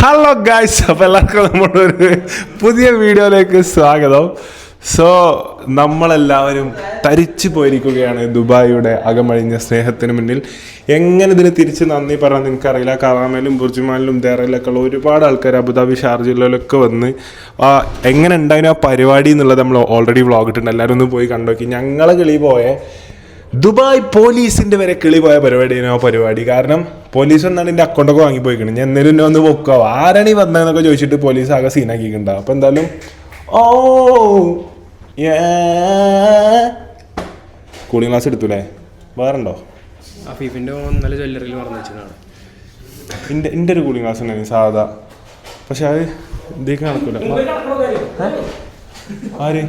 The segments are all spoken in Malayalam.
ഹലോ ഗായ്സ്, അപ്പോൾ എല്ലാവർക്കും നമ്മുടെ ഒരു പുതിയ വീഡിയോയിലേക്ക് സ്വാഗതം. സോ നമ്മളെല്ലാവരും തരിച്ചു പോയിരിക്കുകയാണ് ദുബായിയുടെ അകമഴിഞ്ഞ സ്നേഹത്തിന് മുന്നിൽ. എങ്ങനെ ഇതിന് തിരിച്ച് നന്ദി പറയാൻ എനിക്കറിയില്ല. കറാമയിലും ബുർജുമാനിലും ദേറയിലൊക്കെ ഉള്ള ഒരുപാട് ആൾക്കാർ അബുദാബി ഷാർജയിലൊക്കെ വന്ന് എങ്ങനെ ഉണ്ടായിരുന്നു ആ പരിപാടി എന്നുള്ളത് നമ്മൾ ഓൾറെഡി വ്ളോഗ് ഇട്ടുണ്ട്. എല്ലാവരും ഒന്ന് പോയി കണ്ടോക്കി. ഞങ്ങളെ കിളി പോയെ ദുബായ് പോലീസിൻ്റെ വരെ കിളി പോയ പരിപാടിയാണ് ആ പരിപാടി. കാരണം പോലീസ് ഒന്നാണ് എൻ്റെ അക്കൗണ്ടൊക്കെ വാങ്ങിപ്പോയിക്കണം. ഞാൻ എന്തെങ്കിലും എന്നെ ഒന്ന് പൊക്കാവോ, ആരാണ് ഈ വന്നതെന്നൊക്കെ ചോദിച്ചിട്ട് പോലീസ് ആകെ സീനാക്കിയിട്ടുണ്ടാവും. അപ്പോൾ എന്തായാലും കൂളിംഗ് ഗ്ലാസ് എടുത്തൂലേ? വേറുണ്ടോ? എൻ്റെ ഒരു കൂളിംഗ് ഗ്ലാസ് ഉണ്ടായിരുന്നു സാധാ, പക്ഷെ അത് ഇതേക്ക് നടക്കൂല. ആര്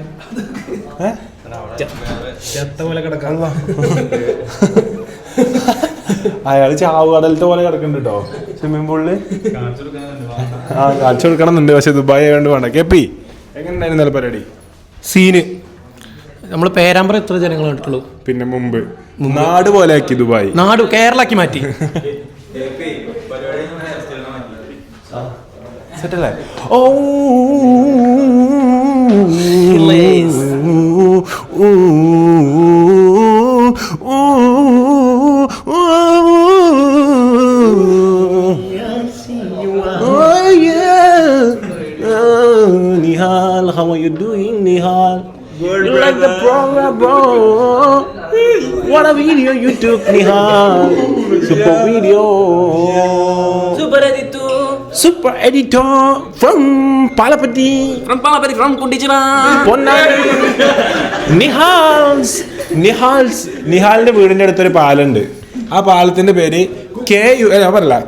അയാൾ ചാവ് കടലത്തെ പോലെ കിടക്കുന്നുണ്ട് കേട്ടോ സ്വിമ്മിംഗ് പൂളില്. കാണിച്ചു കൊടുക്കണം എന്നുണ്ട്, പക്ഷെ ദുബായ് ആയതുകൊണ്ട് വേണ്ട. കേപ്പി എങ്ങനെ ഉണ്ടായിരുന്നു പരിപാടി? സീന് നമ്മൾ പേരാമ്പ്ര എത്ര ജനങ്ങൾ കണ്ടിട്ടുള്ളൂ. പിന്നെ മുമ്പ് നാട് പോലെ ആക്കി ദുബായ്, നാട് കേരളാക്കി മാറ്റി. സെറ്റല്ലേ? Nihal, how are you doing, Nihal? You like the program, bro? What a video you took, Nihal. Super video. Super editor from Palapati. From Kundijana. നിഹാലിന്റെ വീടിന്റെ അടുത്തൊരു പാലുണ്ട്. ആ പാലത്തിന്റെ പേര്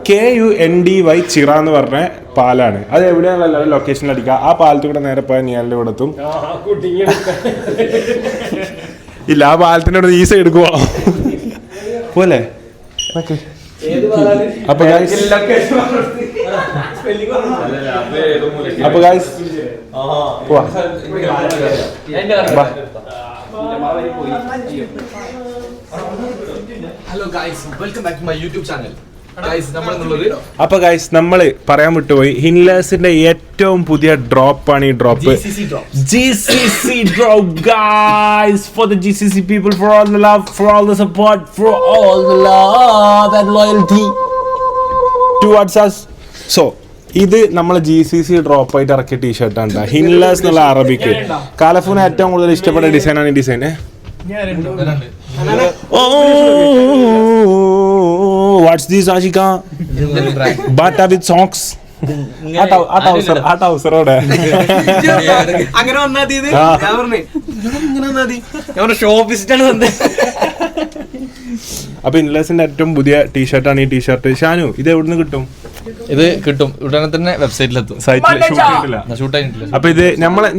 KUNDY ചിറ എന്ന് പറഞ്ഞ പാലാണ്. അത് എവിടെയാണ് എല്ലാവരും ലൊക്കേഷനിൽ അടിക്കുക. ആ പാലത്തിൽ കൂടെ നേരെ പോയാൽ നിഹാലിന്റെ ഇവിടെ എത്തും. ഇല്ല, ആ പാലത്തിന്റെ അവിടെ ഈ സൈഡ് പോവാ പോലെ. അപ്പൊ ഗായ്സ് പോവാ. Hello guys, welcome back to my YouTube channel. അപ്പൊ ഗൈസ് നമ്മൾ പറയാൻ വിട്ടുപോയി, ഹിൻലേഴ്സിന്റെ ഏറ്റവും പുതിയ ഡ്രോപ്പാണ് ഈ drop. GCC drop guys, for the GCC people, for all the love, for all the support, for all the love and loyalty towards us. So ഇത് നമ്മൾ GCC ഡ്രോപ്പ് ആയിട്ട് ഇറക്കിയ ടീഷർട്ടാണ് ഹിൻലേഴ്സ് എന്നുള്ള അറബിക്ക്. കാലഫൂന് ഏറ്റവും കൂടുതൽ ഇഷ്ടപ്പെട്ട ഡിസൈനാണ് ഈ design. What's this, Ashika? Bata with socks. അങ്ങനെ വന്നാ അപ്പൊ ഇൻലേഴ്സിന്റെ ഏറ്റവും പുതിയ ടീഷർട്ടാണ് ഈ ടീഷർട്ട്. ഷാനു, ഇത് എവിടുന്ന് കിട്ടും? ഇത് കിട്ടും ഉടനെ തന്നെ വെബ്സൈറ്റിലെത്തും. അപ്പൊ ഇത്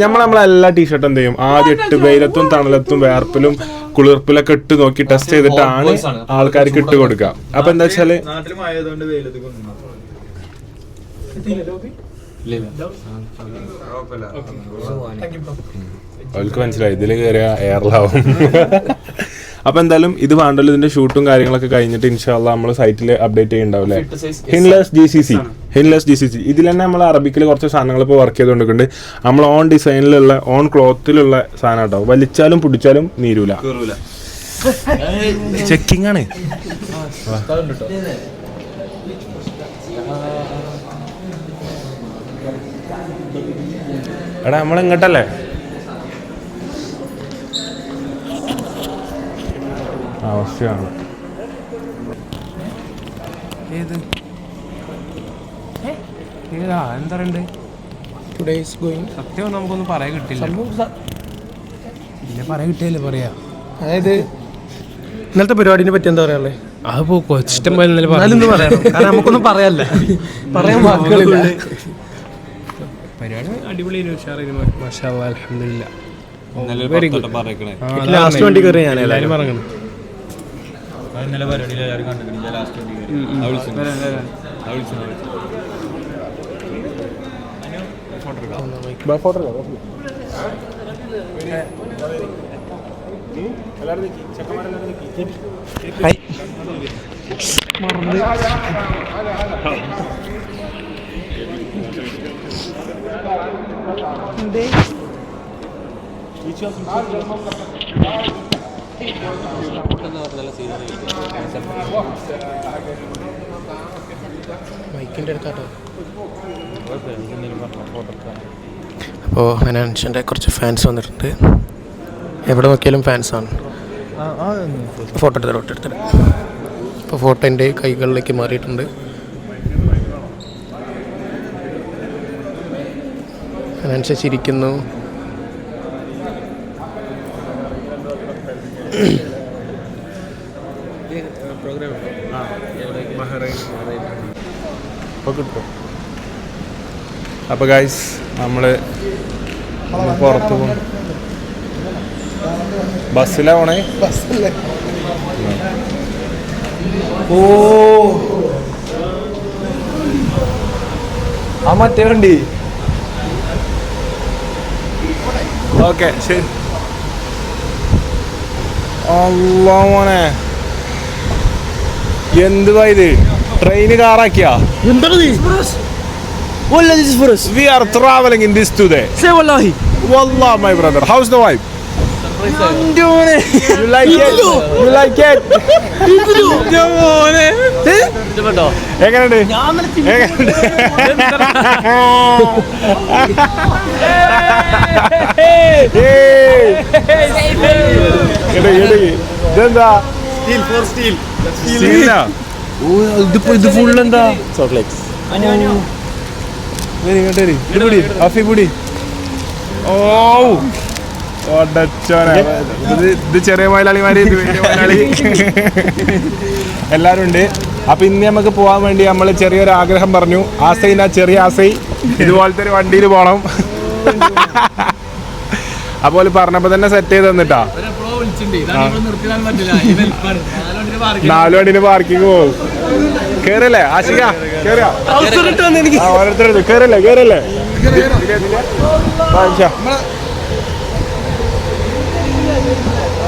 നമ്മളെല്ലാ ടീഷർട്ടും എന്ത് ചെയ്യും, ആദ്യം ഇട്ട് വെയിലത്തും തണലത്തും വേർപ്പിലും കുളിർപ്പിലൊക്കെ ഇട്ട് നോക്കി ടെസ്റ്റ് ചെയ്തിട്ടാണ് ആൾക്കാർക്ക് ഇട്ട് കൊടുക്കുക. അപ്പൊ എന്താ വെച്ചാല് അവർക്ക് മനസ്സിലായി ഇതില് കയറിയ എയർലാവും. അപ്പൊ എന്തായാലും ഇത് വേണ്ടല്ലോ. ഇതിന്റെ ഷൂട്ടും കാര്യങ്ങളൊക്കെ കഴിഞ്ഞിട്ട് ഇൻഷാല്ലാ നമ്മൾ സൈറ്റിൽ അപ്ഡേറ്റ് ചെയ്യുന്നുണ്ടാവില്ലേ. ഹിൻലേഴ്സ് GCC ഇതിൽ തന്നെ നമ്മൾ അറബിക്കിൽ കുറച്ച് സാധനങ്ങൾ ഇപ്പോൾ വർക്ക് ചെയ്തുകൊണ്ടിരിക്കുന്നുണ്ട്. നമ്മൾ ഓൺ ഡിസൈനിലുള്ള ഓൺ ക്ലോത്തിലുള്ള സാധനം കേട്ടോ. വലിച്ചാലും പിടിച്ചാലും നീരൂല. ചെക്കിംഗ് ആണ്. എടാ നമ്മളിങ്ങോട്ടല്ലേ? അവസ്ഥയാണ് എന്താ പറയണ്ടേ? സത്യം നമുക്കൊന്നും പറയാൻ കിട്ടില്ല. പറയാൻ കിട്ടിയല്ലേ പറയാ. അതായത് ഇന്നലത്തെ പരിപാടിനെ പറ്റി എന്താ പറയാനുള്ളത്? അതിപ്പോ ഇഷ്ടം പോലെ പറയാം, കാരണം നമുക്കൊന്നും പറയാനില്ല, പറയാൻ വാക്കുകളില്ല. പരിപാടി അടിപൊളിയായിരുന്നു, ഉഷാറായിരുന്നു. മാഷാ അല്ലാഹ്, അൽഹംദുലില്ലാ. ലാസ്റ്റ് വണ്ടി കയറി ഞാൻ എല്ലാവരും പറഞ്ഞു. മൈക്കിൻ്റെ അടുത്താട്ടോ. അപ്പോൾ ഹനാൻഷൻ്റെ കുറച്ച് ഫാൻസ് വന്നിട്ടുണ്ട്. എവിടെ നോക്കിയാലും ഫാൻസാണ്. ഫോട്ടോ എടുത്തരാം. അപ്പോൾ ഫോട്ടോ എൻ്റെ കൈകളിലേക്ക് മാറിയിട്ടുണ്ട്. ഹനാൻഷ ചിരിക്കുന്നു. അപ്പോൾ ഗൈസ് നമ്മൾ പുറത്ത് പോകും. ബസ്സിലാ പോണേ? ബസ്സല്ലേ? ഓ ആ മറ്റേ വണ്ടി. ഓക്കെ ശരി. അല്ലാ മോനെ, എന്തുവാ ഇത്? Train കാറാക്കിയാ? We are traveling in this today. Say wallahi. Wallah, my brother. How's the vibe? You like it? You like it? എങ്ങനെയുണ്ട്? എങ്ങനെയുണ്ട്? ഇതെന്താ? ഇത് ഫുൾ എന്താ? ഓ ഇത് ചെറിയ മലയാളിമാര്, ഇത് വലിയ മലയാളി, എല്ലാരും ഉണ്ട്. അപ്പൊ ഇന്ന് നമുക്ക് പോകാൻ വേണ്ടി നമ്മൾ ചെറിയൊരു ആഗ്രഹം പറഞ്ഞു. ആസൈന ചെറിയ ആസൈ ഇതുപോലത്തെ ഒരു വണ്ടിയിൽ പോണം. അപ്പോൾ പറഞ്ഞപ്പോ തന്നെ സെറ്റ് ചെയ്ത് തന്നിട്ടാ. 4 വണ്ടിന് പാർക്കിങ് പോകും. കേറല്ലേ ആശിക? ഓരോരുത്തരും കേറല്ലേ?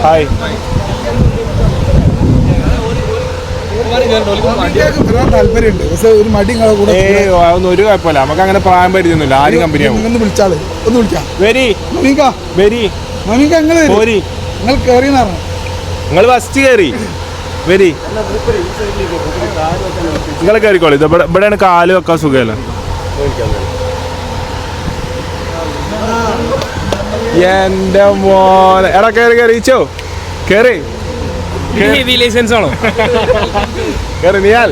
ഹായ്. താല്പര്യമുണ്ട്, പക്ഷെ ഒരു മടി കൂടെ. ഒന്നും ഒരു കുഴപ്പമില്ല, നമുക്ക് അങ്ങനെ പ്രായം പരിചയൊന്നുമില്ല. ആരും കമ്പനിയാവും. ഒന്ന് വിളിച്ചാള്, ഒന്ന് വിളിക്കാം. വെരി നിങ്ങൾ കയറിയെന്ന് പറഞ്ഞു. നിങ്ങൾ ഫസ്റ്റ് കയറി വെരി. നിങ്ങൾ കയറിക്കോളി. ഇവിടെയാണ് കാല് വെക്കാൻ സുഖമല്ല. എന്റെ മോനെ, എടാ കയറിച്ചോ, കേറി ലൈസൻസ് ആണോ? കേറി നിയാൽ,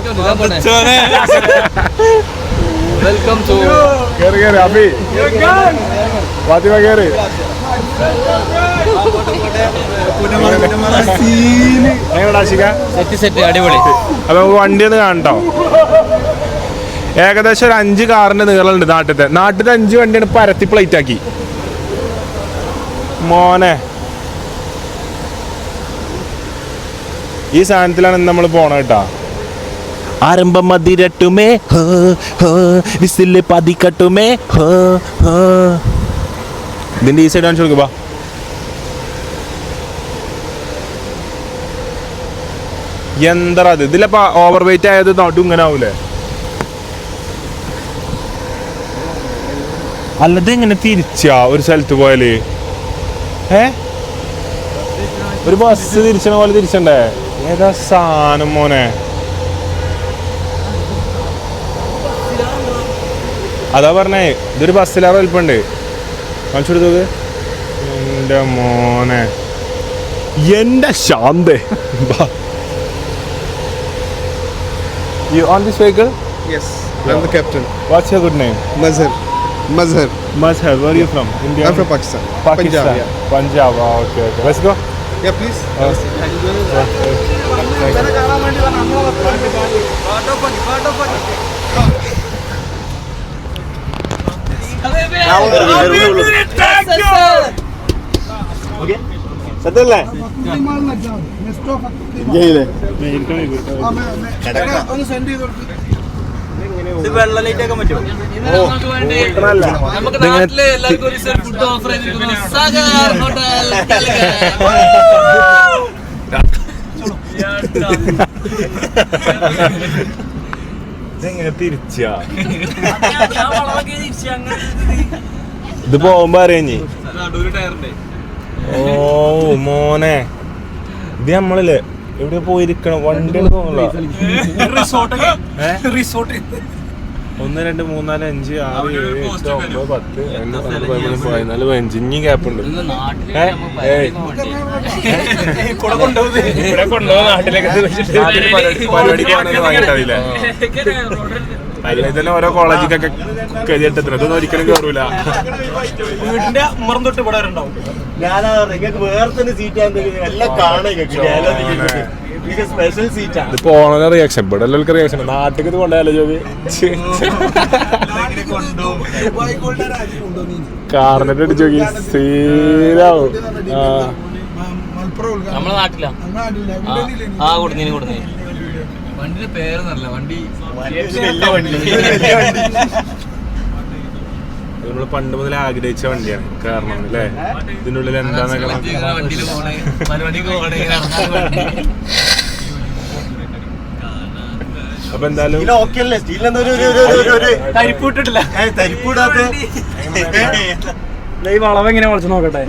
കേറി അബി, ഫാത്തിമ കേറി. അടിപൊളി. അപ്പൊ നമുക്ക് വണ്ടി ഒന്ന് കാണട്ടോ. ഏകദേശം ഒരു 5 കാറിന്റെ നീളമുണ്ട്. നാട്ടിലത്തെ 5 വണ്ടിയാണ് പരത്തി പ്ലേറ്റ് ആക്കി. മോനെ, ഈ സാധനത്തിലാണ് നമ്മൾ പോണ കേട്ടാ. ആരംഭം മതിരട്ടുമേ വിസില് പതിക്കട്ടുമേ. ഇതിന്റെ ഈ സൈഡ് കാണിച്ചു കൊടുക്കുക. എന്താ അത്? ഇതിലപ്പോ ഓവർ വെയിറ്റ് ആയത് നടും ഇങ്ങനെ ആവൂലേ? അല്ലത് ഇങ്ങനെ തിരിച്ചാ ഒരു സ്ഥലത്ത് പോയാല്? ഒരു ബസ് തിരിച്ചണ പോലെ തിരിച്ചണ്ടേ? ഏതാ സാധനം മോനെ? അതാ പറഞ്ഞേ, ഇതൊരു ബസ്സിലാറ് വലിപ്പുണ്ട്. കാണിച്ചു കൊടുത്തത്. എന്റെ മോനെ, എന്റെ ശാന്തേ. You on this vehicle? Yes, I'm the captain. What's your good name? Mazhar. Mazhar. Where are you from? India? I'm from Pakistan. Pakistan. Punjab. Okay. Let's go. Yeah, please. സത്യല്ലേ? ഒന്ന് സെൻഡ് ചെയ്ത് കൊടുത്തു. ഇതെങ്ങനെ തിരിച്ചാ ഇത് പോകുമ്പോ അറിയാഞ്ഞി. ഓ മോനെ ഇത് നമ്മളില്ലേ എവിടെ പോയിരിക്കണം വണ്ടി തോന്നില്ല. 1 2 3 4 5 6 7 8 9 10 11 12 14 15 ഇനി ഗ്യാപ്പ് ഉണ്ട്. പരിപാടിക്ക് വാങ്ങിയിട്ടില്ല. അല്ല ഇതെല്ലാം ഓരോ കോളേജിക്കൊക്കെ കരിയിട്ടെത്തുന്നത് ഇതൊന്നും ഒരിക്കലും കയറൂല. വീടിന്റെ അമ്മറം തൊട്ട് ഇവിടെ ഉണ്ടാവും. ഇതിപ്പോ ഓണ റിയാക്ഷൻ ഇവിടെ എല്ലാവർക്കും റിയാക്ഷൻ നാട്ടിൽ ഇത് കൊണ്ടായാലോ ജോബി കാറിനിട്ട് അടിച്ചോക്കി സീരാവും. നമ്മളെ നാട്ടിലാ വണ്ടിയുടെ പേരെന്നല്ല വണ്ടി നമ്മള് പണ്ട് മുതൽ ആഗ്രഹിച്ച വണ്ടിയാണ് കാരണം അല്ലേ ഇതിന്റെ ഉള്ളിൽ എന്താന്നൊക്കെ. അപ്പൊ എന്തായാലും ഈ വളവ് എങ്ങനെ വളച്ചു നോക്കട്ടെ.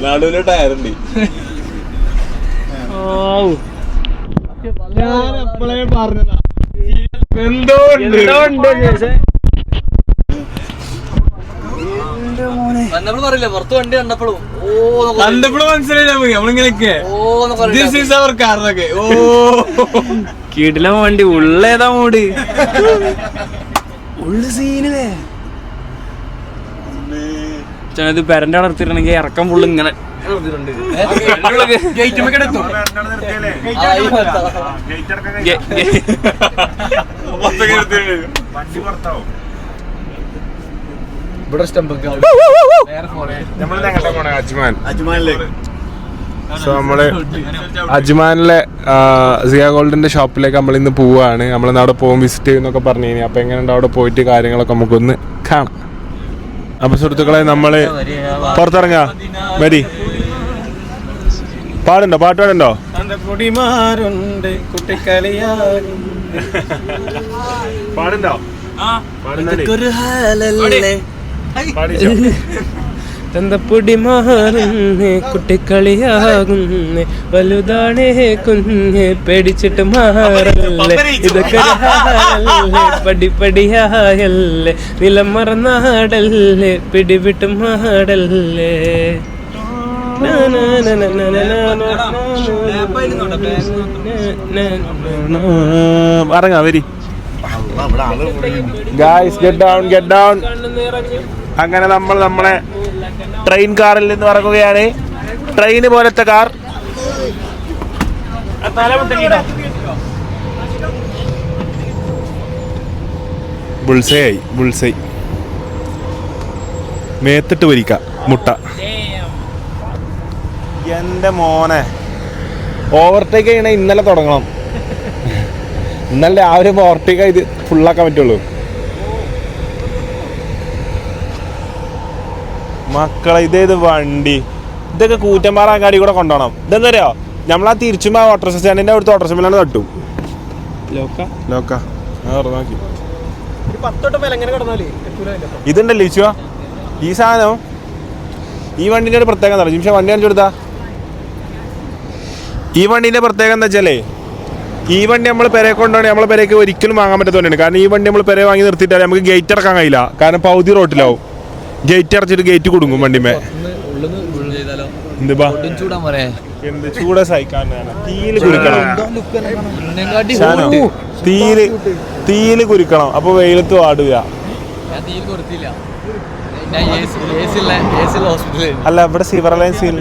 നടുവില് ടയറുണ്ട്. എന്തോ പറയില്ല പുറത്ത് വണ്ടി കണ്ടപ്പോഴും മനസ്സിലായില്ല നമ്മളിങ്ങനെയൊക്കെ കീട്ടില വണ്ടി ഉള്ളേതാ മൂട് ഉള്ളു സീനിലേ ഇത് പെരന്റെ അവിടെ നിർത്തിയിട്ടുണ്ടെങ്കിൽ ഇറക്കം ഫുള്ള് ഇങ്ങനെ സോ നമ്മള് അജ്മാനിലെ സിയ ഗോൾഡിന്റെ ഷോപ്പിലേക്ക് നമ്മൾ ഇന്ന് പോവാണ്. നമ്മളിന്ന് അവിടെ പോകും വിസിറ്റ് ചെയ്യുന്നൊക്കെ പറഞ്ഞു കഴിഞ്ഞാൽ. അപ്പൊ എങ്ങനെയുണ്ട് അവിടെ പോയിട്ട് കാര്യങ്ങളൊക്കെ നമുക്കൊന്ന് കാണാം. അപ്പൊ സുഹൃത്തുക്കളെ നമ്മള് പുറത്തിറങ്ങാ വരി. പാടുണ്ടോ? പാട്ട് പാടുണ്ടോ? പാടുണ്ടോ? തന്തപ്പൊടി മാറുന്നേ കുട്ടിക്കളിയാകുന്നേ വലുതാണേ കുഞ്ഞ് പേടിച്ചിട്ട് മാറല്ലേ ഇതൊക്കെ പടിപ്പടിയായല്ലേ നിലം മറന്നാടല്ലേ പിടിവിട്ട് മാടല്ലേ. ഇറങ്ങാ വരി. Guys get down, get down. അങ്ങനെ നമ്മൾ നമ്മളെ ട്രെയിൻ കാറിൽ നിന്ന് ഇറങ്ങുകയാണ്. ട്രെയിന് പോലത്തെ കാർ. ബുൾസൈ ആയി, ബുൾസൈ. മേത്തിട്ട് വരിക്ക മുട്ട. എന്റെ മോനെ ഓവർടേക്ക് ചെയ്യണേ ഇന്നലെ തുടങ്ങണം. ഇന്നലെ രാവിലെ ഓവർടേക്ക് ഇത് ഫുള്ളാക്കാൻ പറ്റുള്ളൂ. മക്കളെ ഇതേത് വണ്ടി? ഇതൊക്കെ കൂറ്റമ്പാറ അങ്ങാടി കൂടെ കൊണ്ടുപോകണം. ഇതെന്താ അറിയോ, നമ്മളാ തിരിച്ചുമ്പോ ഓട്ടോറിക്ഷ സ്റ്റാൻഡിന്റെ അവിടുത്തെ ഓട്ടോറിക്ഷ മേലാണ് തട്ടു ലോക്ക നോക്കി. ഇതുണ്ടല്ലോ ഈശോ ഈ സാധനം. ഈ വണ്ടിന്റെ ഒരു പ്രത്യേകത എന്താ ജിംഷ വണ്ടി കാണിച്ചു കൊടുത്താ? ഈ വണ്ടീന്റെ പ്രത്യേകത എന്താ വെച്ചാലേ, ഈ വണ്ടി നമ്മൾ പെരെ കൊണ്ടുപോകണേ നമ്മളെ പെരേക്ക് ഒരിക്കലും വാങ്ങാൻ പറ്റാത്ത വണ്ടിയാണ്. കാരണം ഈ വണ്ടി നമ്മൾ പെരെ വാങ്ങി നിർത്തിയിട്ടാൽ നമുക്ക് ഗേറ്റ് ഇറക്കാൻ കഴിയില്ല. കാരണം പൗതി റോട്ടിലാവും. ഗേറ്റ് അടച്ചിട്ട് ഗേറ്റ് കൊടുക്കും വണ്ടിമേ. എന്ത് ചൂടാ സഹിക്കാനാണ്. തീയില് കുരുക്കണം, തീയില് കുരുക്കണം. അപ്പൊ വെയിലത്ത് വാടുക. അല്ല ഇവിടെ സിവർ അലയൻസിൽ.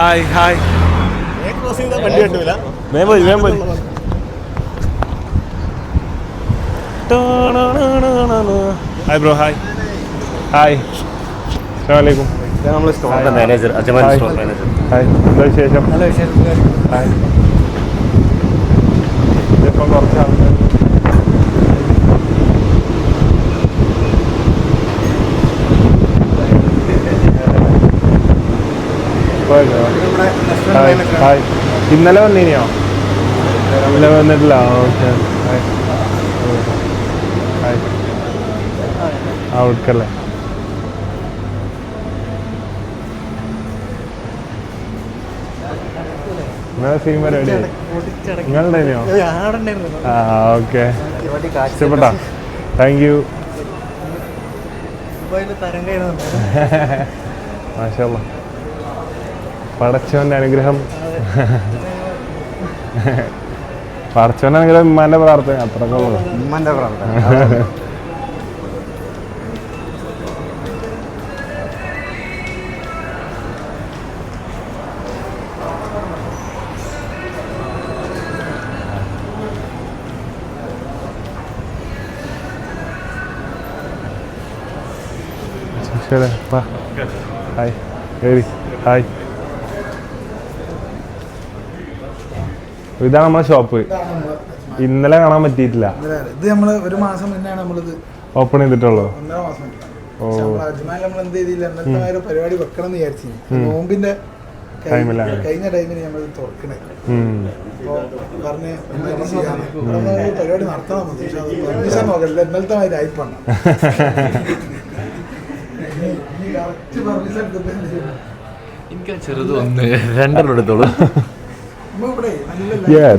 Hi hi. വേഗം പോയി, വേഗം പോയി. Hi bro. Hi hi. അസ്സലാമലൈക്കും. Manager Ajman store manager. Hi, എന്താ വിശേഷം? നല്ല വിശേഷം. ഹായ്. ഇതിപ്പം കുറച്ച് ആൾക്കാർ ഇന്നലെ വന്നീനിയോ? രാവിലെ വന്നിട്ടില്ല. ഓക്കെ ആ ഉൾക്കല്ലേ. നിങ്ങളെ സിനിമ റെഡി നിങ്ങളുടെയോ? ആ ഓക്കെ ഇഷ്ടപ്പെട്ടാ? Thank you. മാഷാഅല്ലാ, പടച്ചവൻ്റെ അനുഗ്രഹം. പടച്ചവൻ്റെ അനുഗ്രഹം ഉമ്മാൻ്റെ പ്രാർത്ഥന അത്രയൊക്കെ ഉള്ളൂ. ഉമ്മൻ്റെ പ്രാർത്ഥന. ശരി വാ. ഹായ് ശരി ഹായ്. ഇതാണ് നമ്മളെ ഷോപ്പ്. ഇന്നലെ കാണാൻ പറ്റിയിട്ടില്ല. ഇത് നമ്മള് ഒരു മാസം മുന്നെയാണ് നമ്മളിത് ഓപ്പൺ ചെയ്തിട്ടുള്ളൂ. 1.5 മാസം. അജ്മാൻ നമ്മൾ എന്ത് ചെയ്തില്ല, എന്നത്തെ പരിപാടി വെക്കണം എന്ന് വിചാരിച്ചു. നോമ്പിന്റെ കഴിഞ്ഞ ടൈമിന് നമ്മൾ തുറക്കണേ. അപ്പൊ പറഞ്ഞ് പരിപാടി നടത്തണം. പെർമിഷൻ നോക്കല്ല, ഇന്നലത്തെ മാതിരി ആയിപ്പാണ്. എനിക്ക് ചെറുത് ഒന്ന് 2 എടുത്തോളൂ.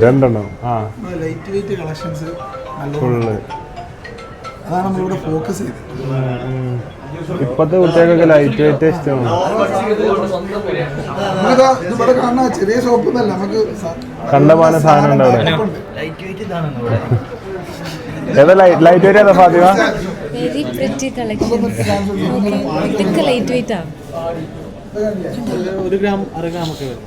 രണ്ടെണ്ണം. ആ ലൈറ്റ് വെയിറ്റ് കളക്ഷൻസ് ഫുള്ള് അതാണ് നമ്മളിവിടെ ഫോക്കസ് ചെയ്തത്. ഇപ്പത്തെ കുട്ടികൾക്കൊക്കെ ലൈറ്റ് വെയിറ്റ് ഇഷ്ടമാണ്. ഇവിടെ കാണുന്ന ചെറിയ ഷോപ്പ് ഒന്നല്ല, നമുക്ക് കണ്ടമാന സാധനം ഉണ്ട് അവിടെ. ഏതാ ലൈറ്റ് വെയിറ്റ് ഏതാ ഫാത്തിമ? Very pretty collections. ഇതൊക്കെ ലൈറ്റ് വെയിറ്റ് ആണ്. 1 ഗ്രാം 1/2 ഗ്രാം ഒക്കെ വരും.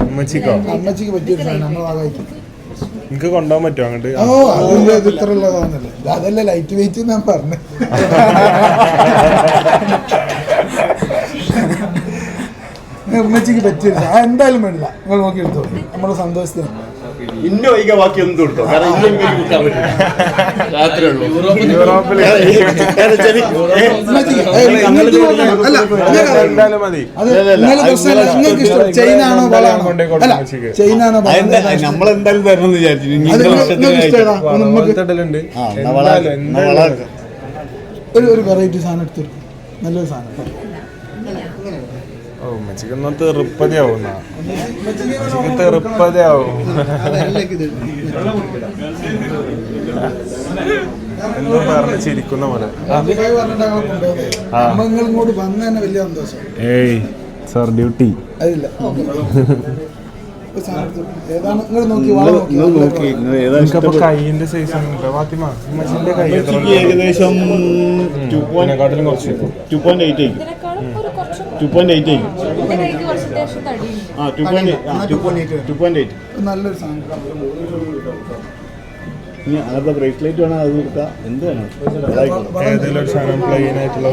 ഉമ്മച്ചിക്കോ? അമ്മച്ചിക്ക് പറ്റിയൊരു സാധനം നമ്മുടെ ഭാഗമായിട്ട് നിങ്ങക്ക് കൊണ്ടുപോകാൻ പറ്റുമോ അങ്ങോട്ട്? ഓ അതിന്റെ ഇത് ഇത്ര ഉള്ളതാണല്ലേ. അതല്ല ലൈറ്റ് വെയിറ്റ് ഞാൻ പറഞ്ഞു. ഉമ്മച്ചിക്ക് പറ്റിയൊരു സാധനം എന്തായാലും വേണ്ടില്ല, നിങ്ങൾ നോക്കി എടുത്തോളൂ. നമ്മുടെ സന്തോഷത്തിന് ഇന്ന വൈക ബാക്കി ഒന്നും കൊടുത്തോ, കാരണം ഇന്ന എനിക്ക് വിൽക്കാൻ പറ്റില്ല. രാത്രിയേ ഉള്ളൂ. യൂറോപ്പിൽ എന്തായാലും മതി. ചൈനാണോ ചൈനാണോ നമ്മളെന്തായാലും തരണം എന്ന് വിചാരിച്ചു. ഒരു വെറൈറ്റി സാധനം എടുത്തെടുക്കും, നല്ലൊരു സാധനം. ഓ ഉമ്മച്ചിക്കൊന്നും തെറുപ്പതയാവും. ഉമ്മച്ചിക്ക് തെറുപ്പതയാവും. എന്നും പറഞ്ഞ് ചിരിക്കുന്ന പോലെ. ഇങ്ങോട്ട് വന്ന തന്നെ വലിയ സന്തോഷം. ഏയ് സർ ഡ്യൂട്ടി അതില്ല. ഏതാണ് നിങ്ങൾ നോക്കി നിങ്ങൾക്കപ്പോ കൈയിന്റെ സൈസ് ഫാത്തിമ? ഉമ്മച്ചിന്റെ കൈ ഏകദേശം 2.8 കുറച്ച് 2.8 2.8 ആ 2.8 നല്ലൊരു സാധനം. ഇനി അങ്ങനത്തെ ബ്രേസ്ലെറ്റ് വേണം, അത് കൊടുക്കാം. എന്ത് വേണം? ഏതെങ്കിലും ഒരു സാധനം പ്ലെയിൻ ആയിട്ടുള്ള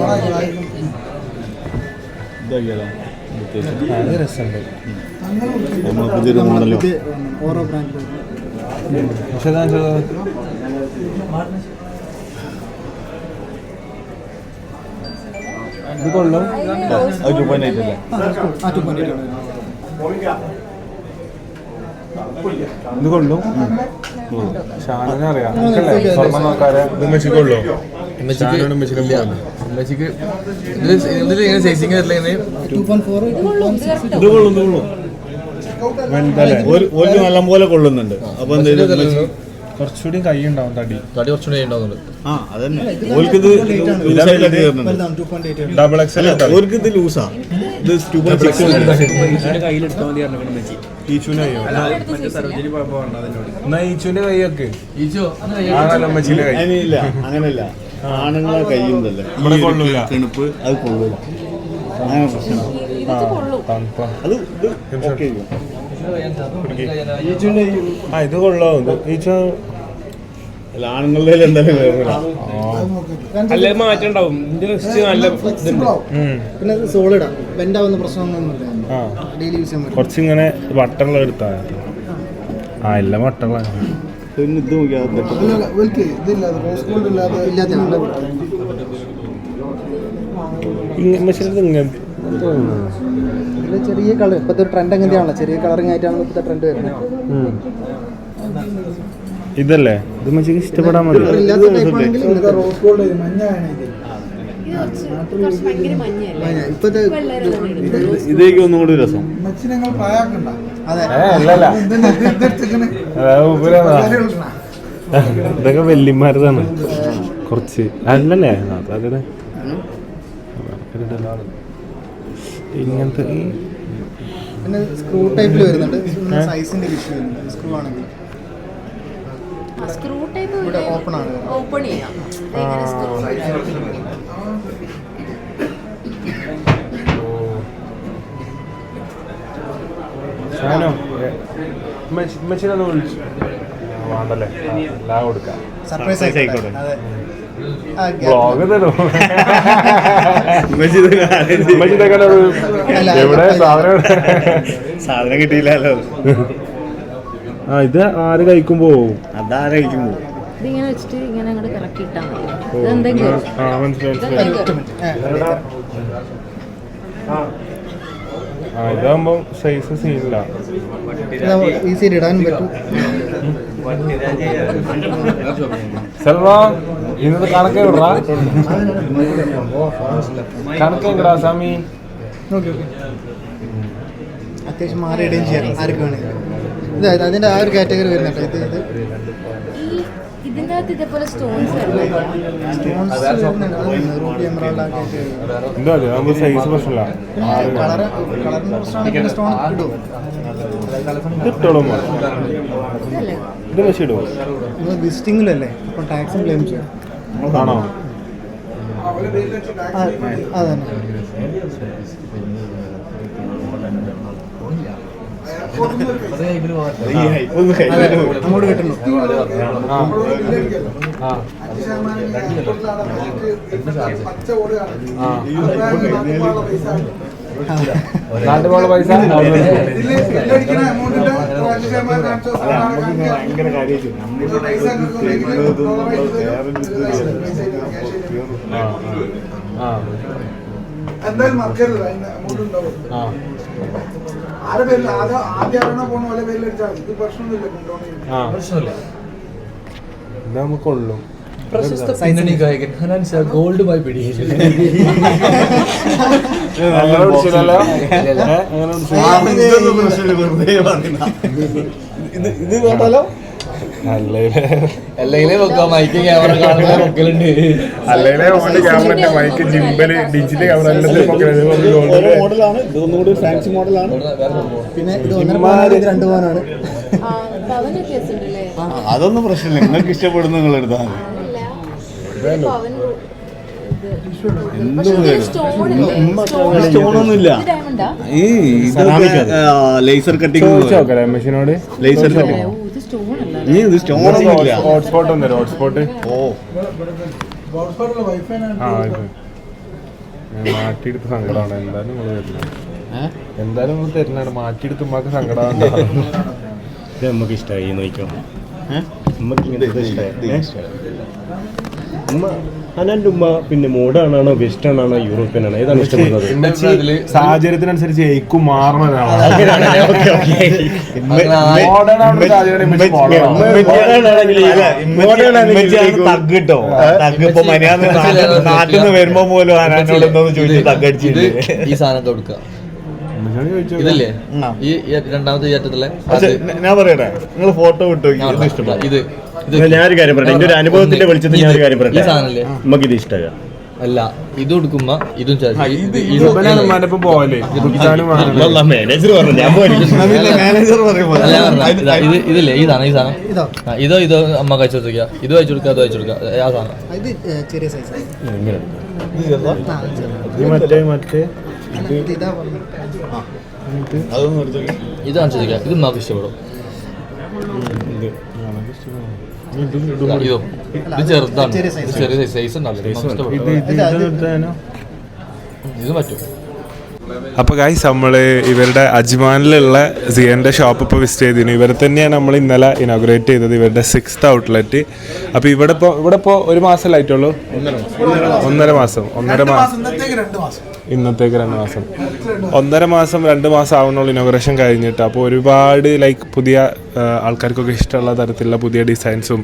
ഇതാക്കിയാലോ? അത് രസമുണ്ട്. നമ്മൾ പുതിയൊരു മോഡലോ. ഓരോ ബ്രാൻഡ് പക്ഷെ ഇത് കൊള്ളും. അത് 2.8 അല്ലേ? ഇത് കൊള്ളും. ഷാനനെ അറിയാം, സ്വർണ്ണം നോക്കാരെ. ഇത് മെച്ചിക്ക് കൊള്ളു. ഉമ്മച്ചിക്ക് ഇതിൽ സൈസിങ് ഇത് കൊള്ളും. വലുതല്ലേ? ഒരു നല്ലപോലെ കൊള്ളുന്നുണ്ട്. അപ്പൊ എന്തെങ്കിലും കുറച്ചുകൂടി കൈ ഉണ്ടാവും, തടി കുറച്ചുകൂടി ഉണ്ടാവുന്നുണ്ട്. ആ അതന്നെ. ഓൽക്കിത് ലൂസായിട്ടൊക്കെ കയറുന്നുണ്ട്. Double XL. ഓൽക്കിത് ലൂസാ. ഇത് 2.6 ഈച്ചുവിന്റെ കൈയോ? എന്നാ ഈച്ചുവിന്റെ കൈയൊക്കെ ആണല്ലോ ഉമ്മച്ചിന്റെ കൈ. അങ്ങനെയില്ല, അങ്ങനെയല്ല. ആണുങ്ങളെ കൈയുണ്ടല്ലേ ഇവിടെ കൊള്ളൂല. കിണുപ്പ്, അത് കൊള്ളൂല. അങ്ങനെ പ്രശ്നം. തണുപ്പാ. അത് ഇത് ഓക്കെ. ആ ഇത് കൊള്ളോ? ഈച്ച അല്ല, ആണുങ്ങളുടെ എന്തായാലും കയറില്ല. അല്ലെ മാറ്റം ഉണ്ടാവും. ഇതിന്റെ റിസ്റ്റ് നല്ല ഇതുണ്ട്. പിന്നെ സോളിഡാ, ബെൻഡാവുന്ന പ്രശ്നമൊന്നുമില്ല. ആ ഡെയിലി യൂസ് ചെയ്യാൻ കുറച്ചിങ്ങനെ വട്ടമുള്ള എടുത്താ. ആ എല്ലാം വട്ടമുള്ള. പിന്നെ ഇത് നോക്കിയാൽ ഇതില്ലാതെ റോസ് ഗോൾഡ് ഇല്ലാതെ മെഷീൻ ഇങ്ങനെ ഇതിൽ ചെറിയ കളർ ഇപ്പോഴത്തെ ഒരു ട്രെൻഡ് അങ്ങനെയാണല്ലോ, ചെറിയ കളറിങ് ആയിട്ടാണ് ഇപ്പോഴത്തെ ട്രെൻഡ് വരുന്നത്. ഇതല്ലേ ഇത് മച്ചിക്ക് ഇഷ്ടപ്പെടാൻ മതി. ഇല്ലാത്ത ടൈപ്പ് ആണെങ്കിൽ റോസ് ഗോൾഡ് മഞ്ഞ വേണമെങ്കിൽ ഇപ്പോഴത്തെ ഇതേക്ക് ഒന്നും കൂടി രസം. മച്ചി ഞങ്ങൾ പായാക്കണ്ട. അതെ അല്ലല്ല ഇതൊക്കെ വല്യമാരതാണ് കുറച്ച് അല്ലല്ലേ അതെ ഇങ്ങനത്തെ പിന്നെ സ്ക്രൂ ടൈപ്പിൽ വരുന്നുണ്ട്. സൈസിന്റെ ഇഷ്യൂ വരുന്നുണ്ട്. സ്ക്രൂ ആണെങ്കിൽ സ്ക്രൂ ടൈപ്പ് ഇവിടെ ഓപ്പൺ ആണ്. ഓപ്പൺ ചെയ്യാം. മെച്ചിനൊന്ന് വിളിച്ചു വേണ്ടല്ലേ എല്ലാം കൊടുക്കാം. സർപ്രൈസ് ആയിക്കോട്ടെ. അതെ ബ്ലോഗ് തരും എവിടെ സാധനം കിട്ടിയില്ലല്ലോ. ആ ഇത് ആര് കഴിക്കുമ്പോ അതാരെ കഴിക്കുമ്പോ ഇതിങ്ങനെ വെച്ചിട്ട് ഇങ്ങനെ അങ്ങോട്ട് കറക്കി ഇട്ടാൽ മതി. ഇതാകുമ്പോ സൈസ് സീനില്ല. ഈസി ഇടാൻ പറ്റും. സെൽവ ഇന്നത് കണക്കേ വിടാ കണക്കേ വിടാ സാമി. അത്യാവശ്യം മാറി ഇടുകയും ചെയ്യാം ആർക്ക് വേണമെങ്കിലും. ഇതായത് അതിന്റെ ആ ഒരു കാറ്റഗറി വരുന്നുണ്ട്. ഇത് ഇതിന്റെ അകത്ത് ഇതേപോലെ സ്റ്റോൺസ് റൂബി എമറാൾഡ് ആക്കിയിട്ട് എന്താ നമുക്ക് സൈസ് പ്രശ്നമില്ല. കളറിന് പ്രശ്നമാണെങ്കിൽ സ്റ്റോൺ ഇടും. ഇട്ടോളും ഇത് വെച്ചിടുവോ നിങ്ങൾ വിസിറ്റിങ്ങിലല്ലേ, അപ്പോൾ ടാക്സും ക്ലെയിം ചെയ്യാം. ആണോ? അതന്നെ അങ്ങോട്ട് കിട്ടുന്നു. നാട്ടുപോള പൈസ ഭയങ്കര കാര്യമായിട്ട് എന്തായാലും മറക്കരുത്. അതിന് എമൗണ്ട് ഉണ്ടാവും. ആരുടെ പേരിൽ ആദ്യം ആരാണോ പോണ പോലെ പേരിൽ അടിച്ചാൽ ഇത് പ്രശ്നമൊന്നുമില്ല. കൊണ്ടുപോകണം പ്രശ്നമില്ല. ഇത് നമുക്ക് കൊള്ളും. പ്രശസ്ത പിന്നണി ഗായകൻ ഹനാൻ ഷാ ഗോൾഡ് ബൈ പിടിയില്ല. ഇത് വേണ്ടല്ലോ. അല്ലെങ്കിലേ നോക്കാം മൈക്ക് ക്യാമറ കാണുന്ന നോക്കലുണ്ട്. അല്ലേ ക്യാമറ മൈക്ക് ജിമ്പല് ഡിജിറ്റൽ ക്യാമറ മോഡലാണ്. ഇത് ഒന്നുകൂടി ഫാൻസി മോഡലാണ്. പിന്നെ ഇത് 1.5 പവനാണ്. അതൊന്നും പ്രശ്നമില്ല. നിങ്ങൾക്ക് ഇഷ്ടപ്പെടുന്ന നിങ്ങൾ എടുത്താൽ സ്റ്റോണൊന്നുമില്ല. ഈ ലേസർ കട്ടിങ് മെഷീനോട് ലേസർ കട്ടിങ് ഇത് സ്റ്റോണൊന്നുമില്ല. ഹോട്ട്സ്പോട്ട് ഉണ്ട്. ഹോട്ട്സ്പോട്ട് മാറ്റിയെടുത്ത് സങ്കടമാണ്. എന്തായാലും നിങ്ങൾ തരുന്നത് എന്തായാലും നിങ്ങൾ തരുന്നതാണ്. മാറ്റിയെടുത്ത് ഉമ്മക്ക് സങ്കടമാണ്. ഇത് നമുക്ക് ഇഷ്ടമായി നോക്കാം. അനാൻ്റെ ഉമ്മ പിന്നെ മോഡേണാണോ വെസ്റ്റേൺ ആണോ യൂറോപ്യൻ ആണോ ഏതാണ് ഇഷ്ടപ്പെടുന്നത്? സാഹചര്യത്തിനനുസരിച്ച് ഏക്കും മാറുന്നതാണ്. തഗ് കിട്ടോ തഗ് ഇപ്പൊ മര്യാദ നാട്ടിൽ നിന്ന് വരുമ്പോ പോലും അനാനോട് എന്തോന്ന് ചോദിച്ചു തഗ് അടിച്ചില്ലേ. ഈ സാധനം കൊടുക്കുക. ഇതല്ലേ ഈ രണ്ടാമത്തെ ചേട്ടത്തിലെ ഞാൻ പറയട്ടെ, നിങ്ങൾ ഫോട്ടോ വിട്ടു ഇഷ്ടപ്പെട്ടു. ഇത് ഞാനൊരു കാര്യം പറയട്ടെ, എന്റെ ഒരു അനുഭവത്തിന്റെ വെളിച്ചത്തിൽ ഞാനൊരു കാര്യം ഈ പറയട്ടെ. സാധനല്ലേ നമുക്ക് ഇത് ഇഷ്ടമാണ്. അല്ല ഇത് കൊടുക്കുമ്പോ ഇതും പോലെ മാനേജർ പറഞ്ഞു ഞാൻ മാനേജർ പറയുമ്പോ ഇതില്ലേ ഈ സാധനം ഇതോ അമ്മ കഴിച്ചു കൊടുക്കുക. ഇത് കഴിച്ചു കൊടുക്കുക, അത് കഴിച്ചു കൊടുക്കുക. ആ സാധനം ഇത് ചെറിയ സൈസാണ്. മറ്റേ ഇതാ പറഞ്ഞത്. അതൊന്നും എടുത്തു. ഇത് കാണിച്ചു കൊടുക്കുക. ഇത് നമുക്ക് ഇഷ്ടപ്പെടും. ഇതോ ഇത് ചെറുതാണ്. ചെറിയ സൈസ് ഉണ്ടാവില്ല. ഇത് പറ്റും. അപ്പോൾ ഗൈസ് നമ്മൾ ഇവരുടെ അജ്മാനിലുള്ള സിയൻ്റെ ഷോപ്പ് ഇപ്പോൾ വിസിറ്റ് ചെയ്തിരുന്നു. ഇവരെ തന്നെയാണ് നമ്മൾ ഇന്നലെ ഇനോഗ്രേറ്റ് ചെയ്തത്, ഇവരുടെ 6th ഔട്ട്ലെറ്റ്. അപ്പോൾ ഇവിടെ ഇപ്പോൾ ഒരു മാസമല്ലായിട്ടുള്ളൂ, 1.5 മാസം, ഇന്നത്തേക്ക് 2 മാസം, 1.5 മാസം 2 മാസം ആവുന്നുള്ളൂ ഇനോഗ്രേഷൻ കഴിഞ്ഞിട്ട്. അപ്പോൾ ഒരുപാട് പുതിയ ആൾക്കാർക്കൊക്കെ ഇഷ്ടമുള്ള തരത്തിലുള്ള പുതിയ ഡിസൈൻസും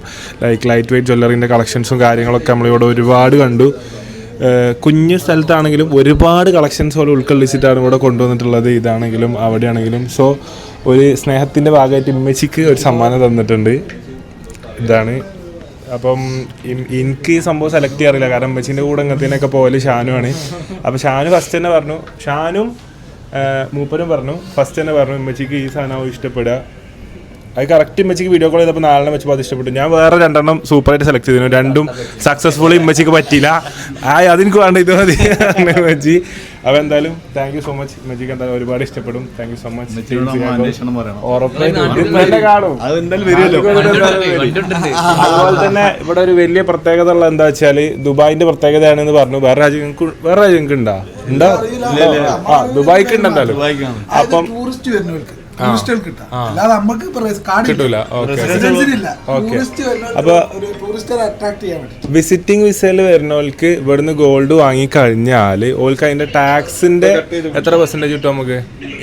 ലൈറ്റ് വെയ്റ്റ് ജ്വല്ലറിൻ്റെ കളക്ഷൻസും കാര്യങ്ങളൊക്കെ നമ്മളിവിടെ ഒരുപാട് കണ്ടു. കുഞ്ഞു സ്ഥലത്താണെങ്കിലും ഒരുപാട് കളക്ഷൻസ് പോലെ ഉൾക്കൊള്ളിച്ചിട്ടാണ് ഇവിടെ കൊണ്ടുവന്നിട്ടുള്ളത്. ഇതാണെങ്കിലും അവിടെയാണെങ്കിലും. സോ ഒരു സ്നേഹത്തിൻ്റെ ഭാഗമായിട്ട് ഇമ്മച്ചിക്ക് ഒരു സമ്മാനം തന്നിട്ടുണ്ട്. ഇതാണ്. അപ്പം എനിക്ക് ഈ സംഭവം സെലക്ട് ചെയ്യാറില്ല, കാരണം ഇമ്മച്ചിൻ്റെ കൂടെ ഇങ്ങനത്തേനൊക്കെ പോലെ ഷാനുവാണ്. അപ്പോൾ ഷാനു ഫസ്റ്റ് തന്നെ പറഞ്ഞു, ഷാനും മൂപ്പരും പറഞ്ഞു, ഫസ്റ്റ് തന്നെ പറഞ്ഞു ഇമ്മച്ചിക്ക് ഈ സാധനമാവും ഇഷ്ടപ്പെടുക. അത് കറക്റ്റ് ഇമ്മച്ചിക്ക് വീഡിയോ കോൾ ചെയ്തപ്പോൾ 4 വെച്ചപ്പോൾ അത് ഇഷ്ടപ്പെട്ടു. ഞാൻ വേറെ 2 സൂപ്പറായിട്ട് സെലക്ട് ചെയ്തിരുന്നു, 2 സക്സസ്ഫുള്ളി ഇമ്മച്ചിക്ക് പറ്റിയില്ല. അതെനിക്ക് വേണ്ട, ഇത് മതി ഇമ്മച്ചി. അപ്പോൾ എന്തായാലും താങ്ക് യു സോ മച്ച്. ഇമ്മച്ചിക്ക് എന്തായാലും ഒരുപാട് ഇഷ്ടപ്പെടും. Thank you so much. കാണും. അതുപോലെ തന്നെ ഇവിടെ ഒരു വലിയ പ്രത്യേകത ഉള്ള എന്താ വെച്ചാൽ ദുബായിന്റെ പ്രത്യേകതയാണെന്ന് പറഞ്ഞു. വേറെ രാജ്യങ്ങൾക്ക് ഉണ്ടോ? ദുബായിക്ക് ഉണ്ട് എന്തായാലും. അപ്പം കിട്ടൂല. അപ്പൊ വിസിറ്റിംഗ് വിസയിൽ വരുന്നവർക്ക് ഇവിടുന്ന് ഗോൾഡ് വാങ്ങിക്കഴിഞ്ഞാൽ ഓൾക്ക് അതിന്റെ ടാക്സിന്റെ എത്ര പെർസെന്റേജ് കിട്ടും? നമുക്ക്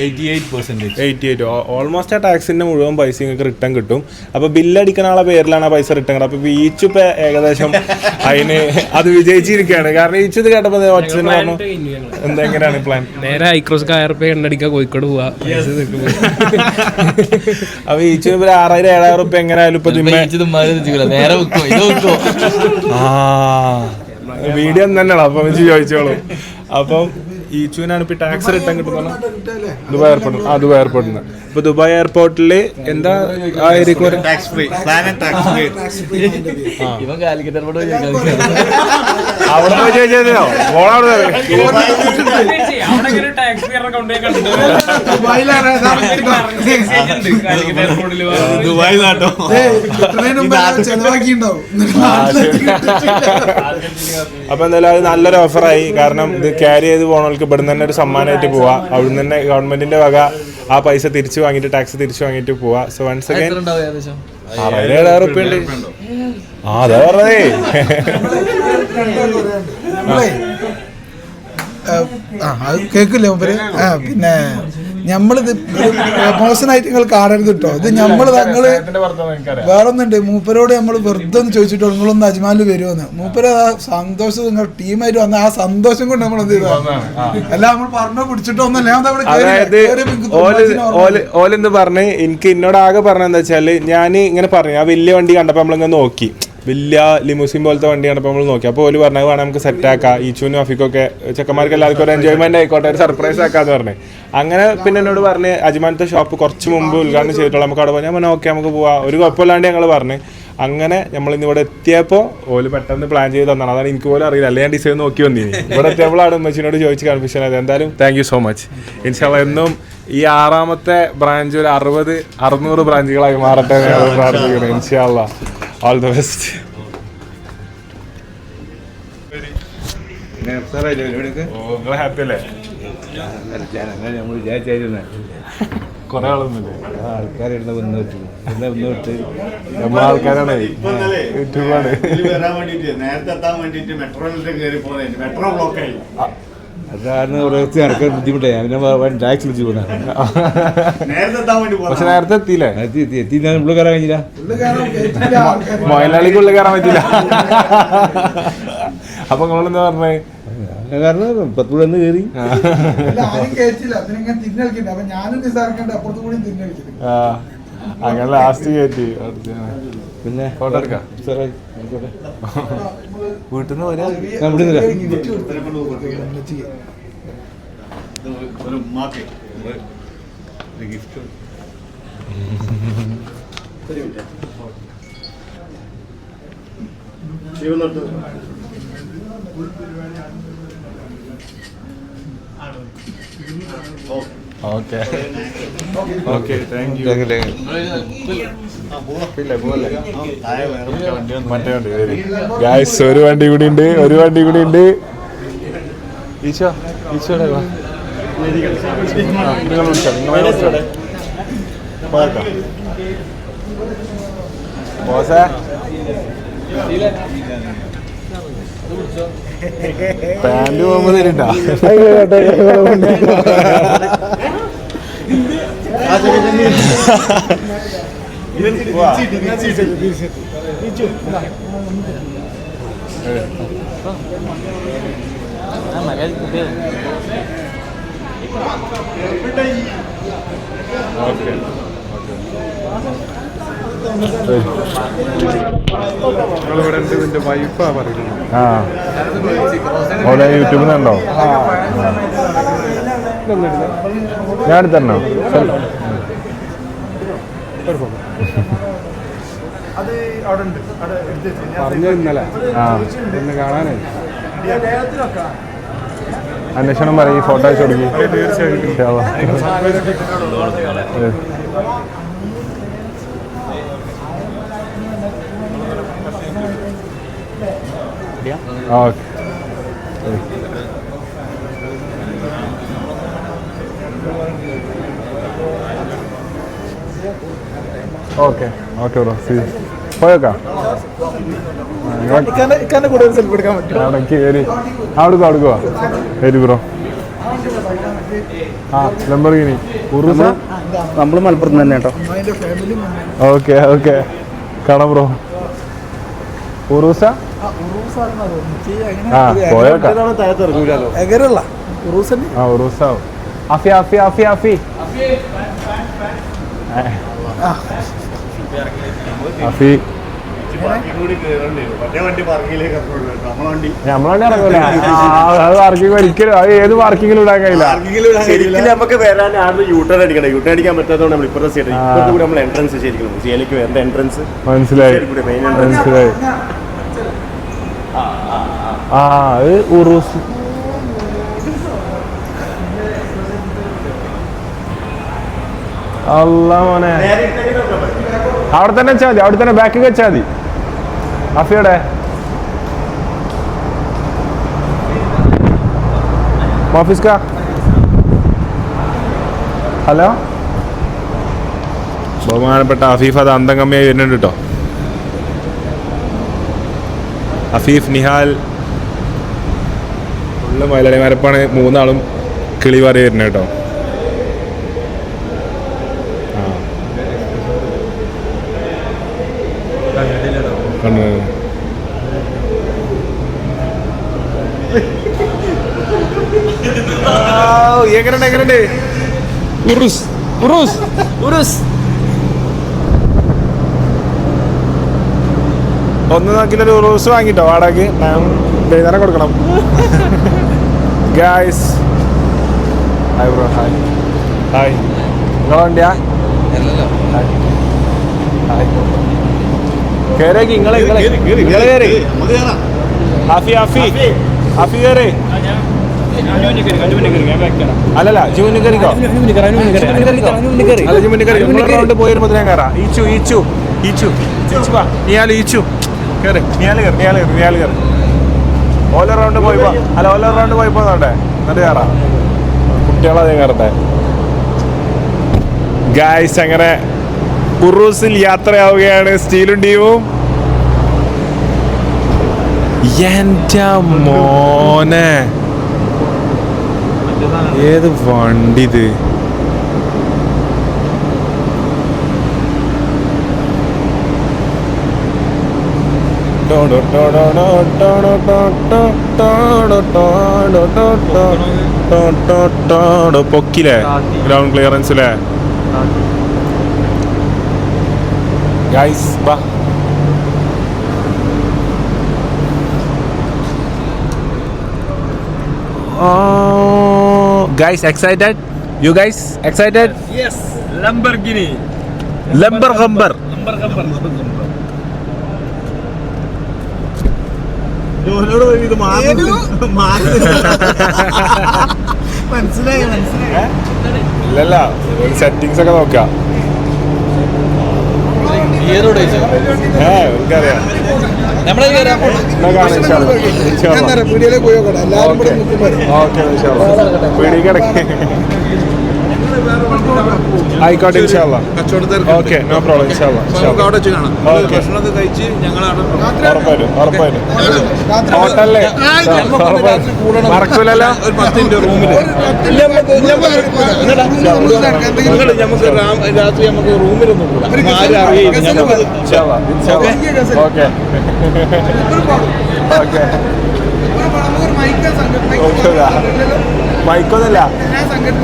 88%. ഓൾമോസ്റ്റ് ആ ടാക്സിന്റെ മുഴുവൻ പൈസ നിങ്ങൾക്ക് റിട്ടേൺ കിട്ടും. അപ്പൊ ബില്ലടിക്കുന്ന ആളെ പേരിലാണ് ആ പൈസ റിട്ടേൺ കിട്ടും. അപ്പൊ ഈച്ചു ഇപ്പൊ ഏകദേശം അതിന് അത് വിജയിച്ചിരിക്കുകയാണ്. കാരണം ഈച്ചു ഇത് കേട്ടപ്പോ പറഞ്ഞു എങ്ങനെയാണ് പ്ലാൻ? നേരെ ഐക്രോസ് കയർപ്പേ എണ്ണടിക്കാൻ കോഴിക്കോട് പോവാ. അപ്പൊ ഈച്ചിന് 6,000-7,000 റുപ്യ എങ്ങനെയായാലും ഇപ്പൊ വീഡിയോ തന്നെയാണ്. അപ്പൊ വെച്ച് ചോദിച്ചോളൂ. അപ്പം ഈച്ചുവിനാണ് ഇപ്പൊ ടാക്സ് റിട്ടേൺ കിട്ടുന്നത് ദുബായ് എയർപോർട്ട്. ദുബായ് എയർപോർട്ടിൽ നിന്ന്. ഇപ്പൊ ദുബായ് എയർപോർട്ടിൽ എന്താ ആ ഏരിയക്ക് അവിടെ പോയി ചോദിച്ചോ ഓളവിടെ ദുബായ് നാട്ടോ അപ്പൊ എന്തായാലും അത് നല്ലൊരു ഓഫറായി. കാരണം ഇത് ക്യാരി ചെയ്ത് പോകണവർക്ക് ഇവിടുന്ന് തന്നെ ഒരു സമ്മാനമായിട്ട് പോവാ. അവിടുന്ന് തന്നെ ഗവൺമെന്റിന്റെ വക ആ പൈസ തിരിച്ചു വാങ്ങിയിട്ട് ടാക്സ് തിരിച്ചു വാങ്ങിയിട്ട് പോവാ. സോ വൺസ് അഗൈൻ 6,000-7,000 റുപ്യ ഉണ്ട്. അതാ പറഞ്ഞതേ. കേക്കില്ലേ മൂപ്പര്? പിന്നെ ഞമ്മളിത് മോശമായിട്ട് നിങ്ങൾ കാണരുത് കേട്ടോ. ഇത് ഞങ്ങള് വേറൊന്നുണ്ട്. മൂപ്പരോട് നമ്മൾ വെറുതെ ഒന്ന് ചോദിച്ചിട്ടോ നിങ്ങളൊന്ന് അജ്മാനിൽ വരുമോന്ന്. മൂപ്പര് ആ സന്തോഷം നിങ്ങൾ ടീമായിട്ട് വന്ന ആ സന്തോഷം കൊണ്ട് നമ്മൾ എന്ത് ചെയ്താ അല്ല നമ്മൾ പറഞ്ഞോ പിടിച്ചിട്ടോ ഒന്നല്ല. ഓലെന്ത് പറഞ്ഞ് എനിക്ക് എന്നോട് ആകെ പറഞ്ഞെന്താ വെച്ചാല് ഞാൻ ഇങ്ങനെ പറഞ്ഞു ആ വലിയ വണ്ടി കണ്ടപ്പോ നമ്മളിങ്ങനെ നോക്കി, വലിയ ലിമൂസിൻ പോലത്തെ വണ്ടി കണ്ടപ്പോൾ നമ്മൾ നോക്കി. അപ്പോൾ ഓല് പറഞ്ഞത് വേണം നമുക്ക് സെറ്റാക്കാം, ഈച്ചുവിനും അഫിക്കൊക്കെ ചെക്കന്മാർക്ക് എല്ലാവർക്കും ഒരു എൻജോയ്മെന്റ് ആയിക്കോട്ടെ, ഒരു സർപ്രൈസ് ആക്കാന്ന് പറഞ്ഞു. അങ്ങനെ പിന്നെ എന്നോട് പറഞ്ഞ് അജ്മാനത്തെ ഷോപ്പ് കുറച്ച് മുമ്പ് ഉദ്ഘാടനം ചെയ്തിട്ടുള്ള നമുക്ക് അവിടെ പോകാം. ഞാൻ പറഞ്ഞു ഓക്കെ നമുക്ക് പോവാം, ഒരു കുഴപ്പമില്ലാണ്ട് ഞങ്ങൾ പറഞ്ഞു. അങ്ങനെ നമ്മൾ ഇന്ന് ഇവിടെ എത്തിയപ്പോൾ ഓല് പെട്ടെന്ന് പ്ലാൻ ചെയ്ത് തന്നാണ്. അതാണ് എനിക്ക് പോലും അറിയില്ല, അല്ലെങ്കിൽ ഞാൻ ഡിസൈൻ നോക്കി വന്നിനി. ഇവിടെ എത്തിയപ്പോഴാണ് ഉമ്മച്ചിനോട് ചോദിച്ച് കൺഫ്യൂഷൻ ആയത്. എന്തായാലും താങ്ക് യു സോ മച്ച്. ഇൻഷാല്ലാ എന്നും ഈ 6ാമത്തെ ബ്രാഞ്ച് ഒരു 60-600 ബ്രാഞ്ചുകളായി മാറട്ടെ എന്ന് പ്രാർത്ഥിക്കുന്നു. ഇൻഷാല്ലാ ഓൾ ദ ബെസ്റ്റ്. ഹാപ്പി അല്ലേ? കൊറേ ആളൊന്നുമില്ലേ? ആൾക്കാരുടെ വന്നിട്ട് നമ്മളെ ആൾക്കാരാണ്, യൂട്യൂബാണ്. നേരത്തെ എത്താൻ വേണ്ടിട്ട് മെട്രോയിലൊക്കെ കയറി പോകുന്നത് മെട്രോ ബ്ലോക്കായി. അതാണ് ഓരോരുത്തർ നടക്കാൻ ബുദ്ധിമുട്ടായി. ഞാൻ ടാക്സി വിളിച്ച് പോകുന്നത്. പക്ഷെ നേരത്തെ എത്തിയില്ലേ? എത്തി ഞാൻ ഉള്ളിൽ കയറാൻ കഴിഞ്ഞില്ല. മൊയലാളിക്ക് ഉള്ളിൽ കയറാൻ പറ്റില്ല. അപ്പൊ നിങ്ങളെന്താ പറഞ്ഞേ? കാരണം 10 മണി കയറി അങ്ങനെ ലാസ്റ്റ് കയറ്റി. പിന്നെ ഫോട്ടോ എടുക്കാം. വീട്ടിൽ നിന്ന് വരാം. Gift okay okay thank you. മറ്റേ വണ്ടി ഗായ്സ്, ഒരു വണ്ടി കൂടി ഉണ്ട്, ഒരു വണ്ടി കൂടി ഉണ്ട്. ഈശോ ഈശോടെ നിങ്ങൾ വിളിച്ചോ, നിങ്ങളെ വിളിച്ചോ. പോയേക്കാം. ബോസേ പാൻറ് പോകുമ്പോ തരണ്ടാ. ആ ഓലെ യൂട്യൂബിൽ നിന്നുണ്ടോ? ഞാൻ എടുത്തരണോ? അത് അവിടെ ഉണ്ട്, അവിടെ എടുത്ത് പറഞ്ഞു ഇന്നലെ ഒന്ന് കാണാനേ അന്വേഷണം പറയും. ഫോട്ടോ അയച്ചു കൊടുക്കും. Okay okay okay bro. പോയേക്കാം. ഇക്കാന്റെ കൂടെ സെൽഫി എടുക്കാൻ പറ്റും. അവിടേക്ക് കയറി അവിടുക്കോ വരി ബ്രോ. ആ ലംബോർഗിനി ഉറുസ. നമ്മൾ മലപ്പുറത്ത് തന്നെ കേട്ടോ. അതിന്റെ ഫാമിലി ഓക്കെ ഓക്കെ കാണാം ബ്രോ. ഉറൂസ ആ പോയേക്കാം. എഗരല്ല ഉറൂസന്. ആ ഉറൂസ. അഫി അഫി അഫി അഫി അഫി നമ്മളെ ഇറങ്ങൂല. അത് പാർക്കിംഗ് ഒരിക്കലും അത് ഏത് പാർക്കിങ്ങിലും ഇടാൻ കഴിയില്ല. നമുക്ക് വരാൻ ആദ്യം യൂട്ടേൺ അടിക്കണം. യൂട്ടേൺ അടിക്കാൻ പറ്റാത്തതുകൊണ്ട് നമ്മൾ ഇപ്പുറത്തെ സൈഡ് ഇപ്പുറത്ത് കൂടി നമ്മൾ എൻട്രൻസ് ശരിക്കും സിയിലേക്ക് വേണ്ട എൻട്രൻസ് മനസ്സിലായി മനസ്സിലായി. ആ അത് ഉറൂസ്. അല്ല മോനെ അവിടെ തന്നെ വെച്ചാൽ മതി. അവിടെ തന്നെ ബാക്കിൽ വെച്ചാൽ മതി. അഫിയുടെ ഓഫീസ്ക്കാ. ഹലോ ബഹുമാനപ്പെട്ട അഫീഫ് അത് അന്തം കമ്മിയായി വരുന്നുണ്ട് കേട്ടോ. അഫീഫ് നിഹാൽ ഉള്ള മലയാളിമാരപ്പാണ്. മൂന്നാളും കിളി പറ വരുന്നത് കേട്ടോ. എങ്ങനെയുണ്ട് ഉറുസ് ഉറുസ് ഉറുസ്. ഒന്ന് നോക്കിയിട്ടൊരു ഉറുസ് വാങ്ങിട്ടോ വാടകയ്ക്ക്. ഞാൻ വൈകുന്നേരം കൊടുക്കണം. Guys hi bro. Hi hi. നിങ്ങളെ വണ്ടിയാ? ഹായ് കേരേക്ക്. നിങ്ങളെ കയറി. ഹാഫി ഹാഫി ഹാഫി കയറി. അല്ലല്ല ജൂന് കയറിക്കോ. അല്ല ജൂമിന് കയറി. റൗണ്ട് പോയി വരുമ്പോൾ ഞാൻ കയറാം. ഈച്ചു ഈച്ചു ഈച്ചു ഈച്ചു വാ. നിയാൽ ഈച്ചു കയറി. നിയാൽ കയറി. ഓല റൗണ്ട് പോയിപ്പോ അല്ല ഓല റൗണ്ട് പോയിപ്പോ നോട്ടെ എന്നിട്ട് കയറാം. കുട്ടികളെ കയറട്ടെ. ഗായ്സ് അങ്ങനെ ഉറൂസിൽ യാത്രയാവുകയാണ് സ്റ്റീലും ടീമും. എൻ്റെ മോനെ ഏത് വണ്ടി ഇത്. പൊക്കില്ലേ ഗ്രൗണ്ട് ക്ലിയറൻസിലെ. ഗൈസ് ബാ. Guys, excited? You guys excited? Yes. Lamborghini. Lamborghini. മനസ്സിലായി ഇല്ലല്ല സെറ്റിങ്സ് ഒക്കെ നോക്കാം. ഗിയറോട് എനിക്കറിയാം. നമ്മളെ കയറാം. എന്നാ കാണാം ഇൻഷാല്ലാ. ഇൻഷാല്ലാ. ഞാൻ വീഡിയോയിലേക്ക് പോയോട്ടെ എല്ലാവരും കൂടെ നിൽക്കുമ്പോൾ ഓക്കെ ഇൻഷാല്ലാ. വീടിക്കടക്ക് ആയിക്കോട്ടെ ഇൻഷാല്ലാ. ഓക്കെ നോ പ്രോബ്ലം ഇൻഷാല്ലാ. ഓക്കെ ഉറപ്പായിട്ടും ഹോട്ടലിലെ മറക്കൂലല്ലോ. രാത്രി നമുക്ക് റൂമിലൊന്നും കൂടാ ആരും അറിയില്ല. ഓക്കെ ഓക്കെ മൈക്കൊന്നല്ല.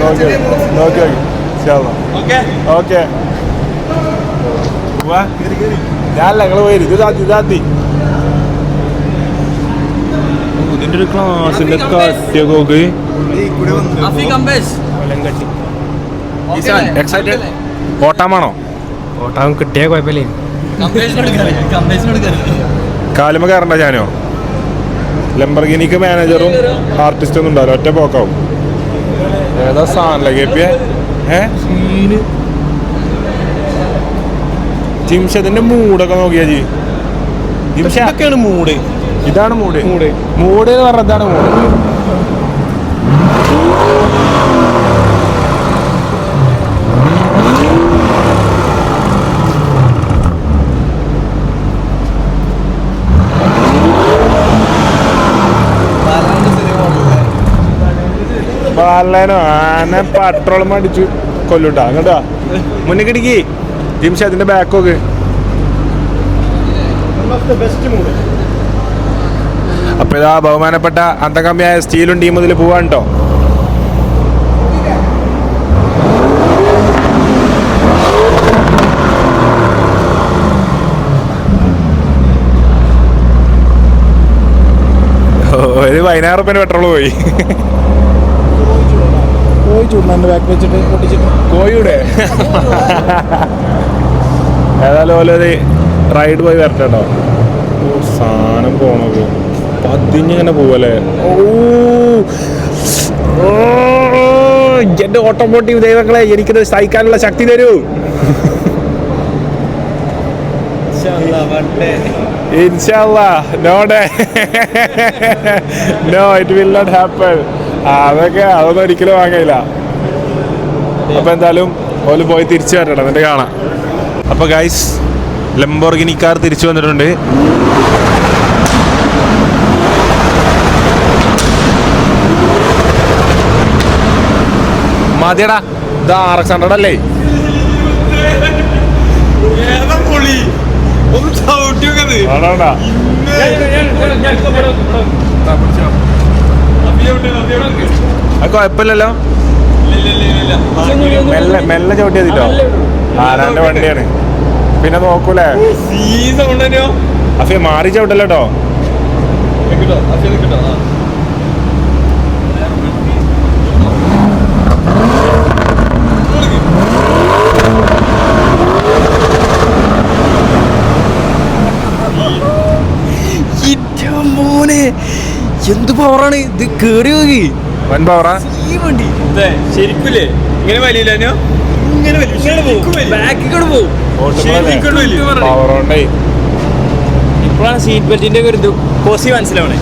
ഓക്കെ ഓക്കെ ഓക്കെ വാ ഞാനല്ല ഞങ്ങൾ പോയി ഇതാത്തി ഇതിന്റെ ഒരു ക്ലാസിന്റെ കട്ടിയൊക്കെ എക്സൈറ്റഡ്. ഓട്ടാമാണോ? ഓട്ടാൻ കിട്ടിയ കുഴപ്പമില്ലേ. കാലുമ കയറണ്ട ഞാനോ? ലംബർഗിനിക്ക് മാനേജറും ആർട്ടിസ്റ്റും ഒന്നും ഉണ്ടാവില്ല, ഒറ്റ പോക്കാവും. ഏതാ സാധനല്ലേ കേപ്പിയ ജിംഷത്തിന്റെ മൂടൊക്കെ നോക്കിയാ ജിംഷൊക്കെയാണ് മൂട്. ഇതാണ് മൂട്. മൂട് എന്ന് പറഞ്ഞ ഇതാണ് മൂട്. ബാലനോ ആന പെട്രോളും അടിച്ചു കൊല്ലൂട്ടാ. അങ്ങോട്ടാ മുന്നേ കിടക്കി ജിംഷ അതിന്റെ ബാക്കൊക്കെ. അപ്പൊ ഇതാ ബഹുമാനപ്പെട്ട അന്തകമ്മിയായ സ്റ്റീലും ടീം ഇതിൽ പോവാൻ കേട്ടോ. ഒരു 10,000 റുപ്യ പെട്രോൾ പോയി. ബാക്ക് വെച്ചിട്ട് പൊട്ടിച്ചിട്ട് കോഴിയുടെ ഏതായാലും ഓലൊരു റൈഡ് പോയി വരട്ടെ കേട്ടോ. സാധനം പോണത് പതിഞ്ഞിങ്ങനെ പോവല്ലേ. എന്റെ ഓട്ടോമോട്ടീവ് ദൈവങ്ങളെ എനിക്കിത് സഹിക്കാനുള്ള ശക്തി തരൂ. ഇൻഷാല്ലാ no day no it will not happen. അതൊന്നും ഒരിക്കലും വാങ്ങയില്ല. അപ്പൊ എന്തായാലും ഓല് പോയി തിരിച്ചു വരട്ടെ, എന്നിട്ട് കാണാം. അപ്പൊ ഗൈസ് ലംബോർഗിനി കാർ തിരിച്ചു വന്നിട്ടുണ്ട്. മതിയടാ, ഇത് RX-100 അല്ലേ? അത് കുഴപ്പമില്ലല്ലോ. മെല്ലെ ചവിട്ടിയതിട്ടോ. ആരാന്റെ വണ്ടിയാണ് പിന്നെ നോക്കൂലേ. അഫിയ മാറി ചവിട്ടല്ലോ കേട്ടോ. മോനെ എന്ത് പവറാണ് ഇത്. കേറി നോക്കി വൻ പവറാ ഈ വണ്ടി. ശരിക്കൂലേ ഇങ്ങനെ വലിയില്ലോ, ഇങ്ങനെ ബാക്കിക്കൂടെ പോകും. പവറുണ്ടേ. ഇപ്പോഴാണ് സീറ്റ് ബെൽറ്റിന്റെ ഒരു ഇത് കോസി മനസ്സിലാവണേ.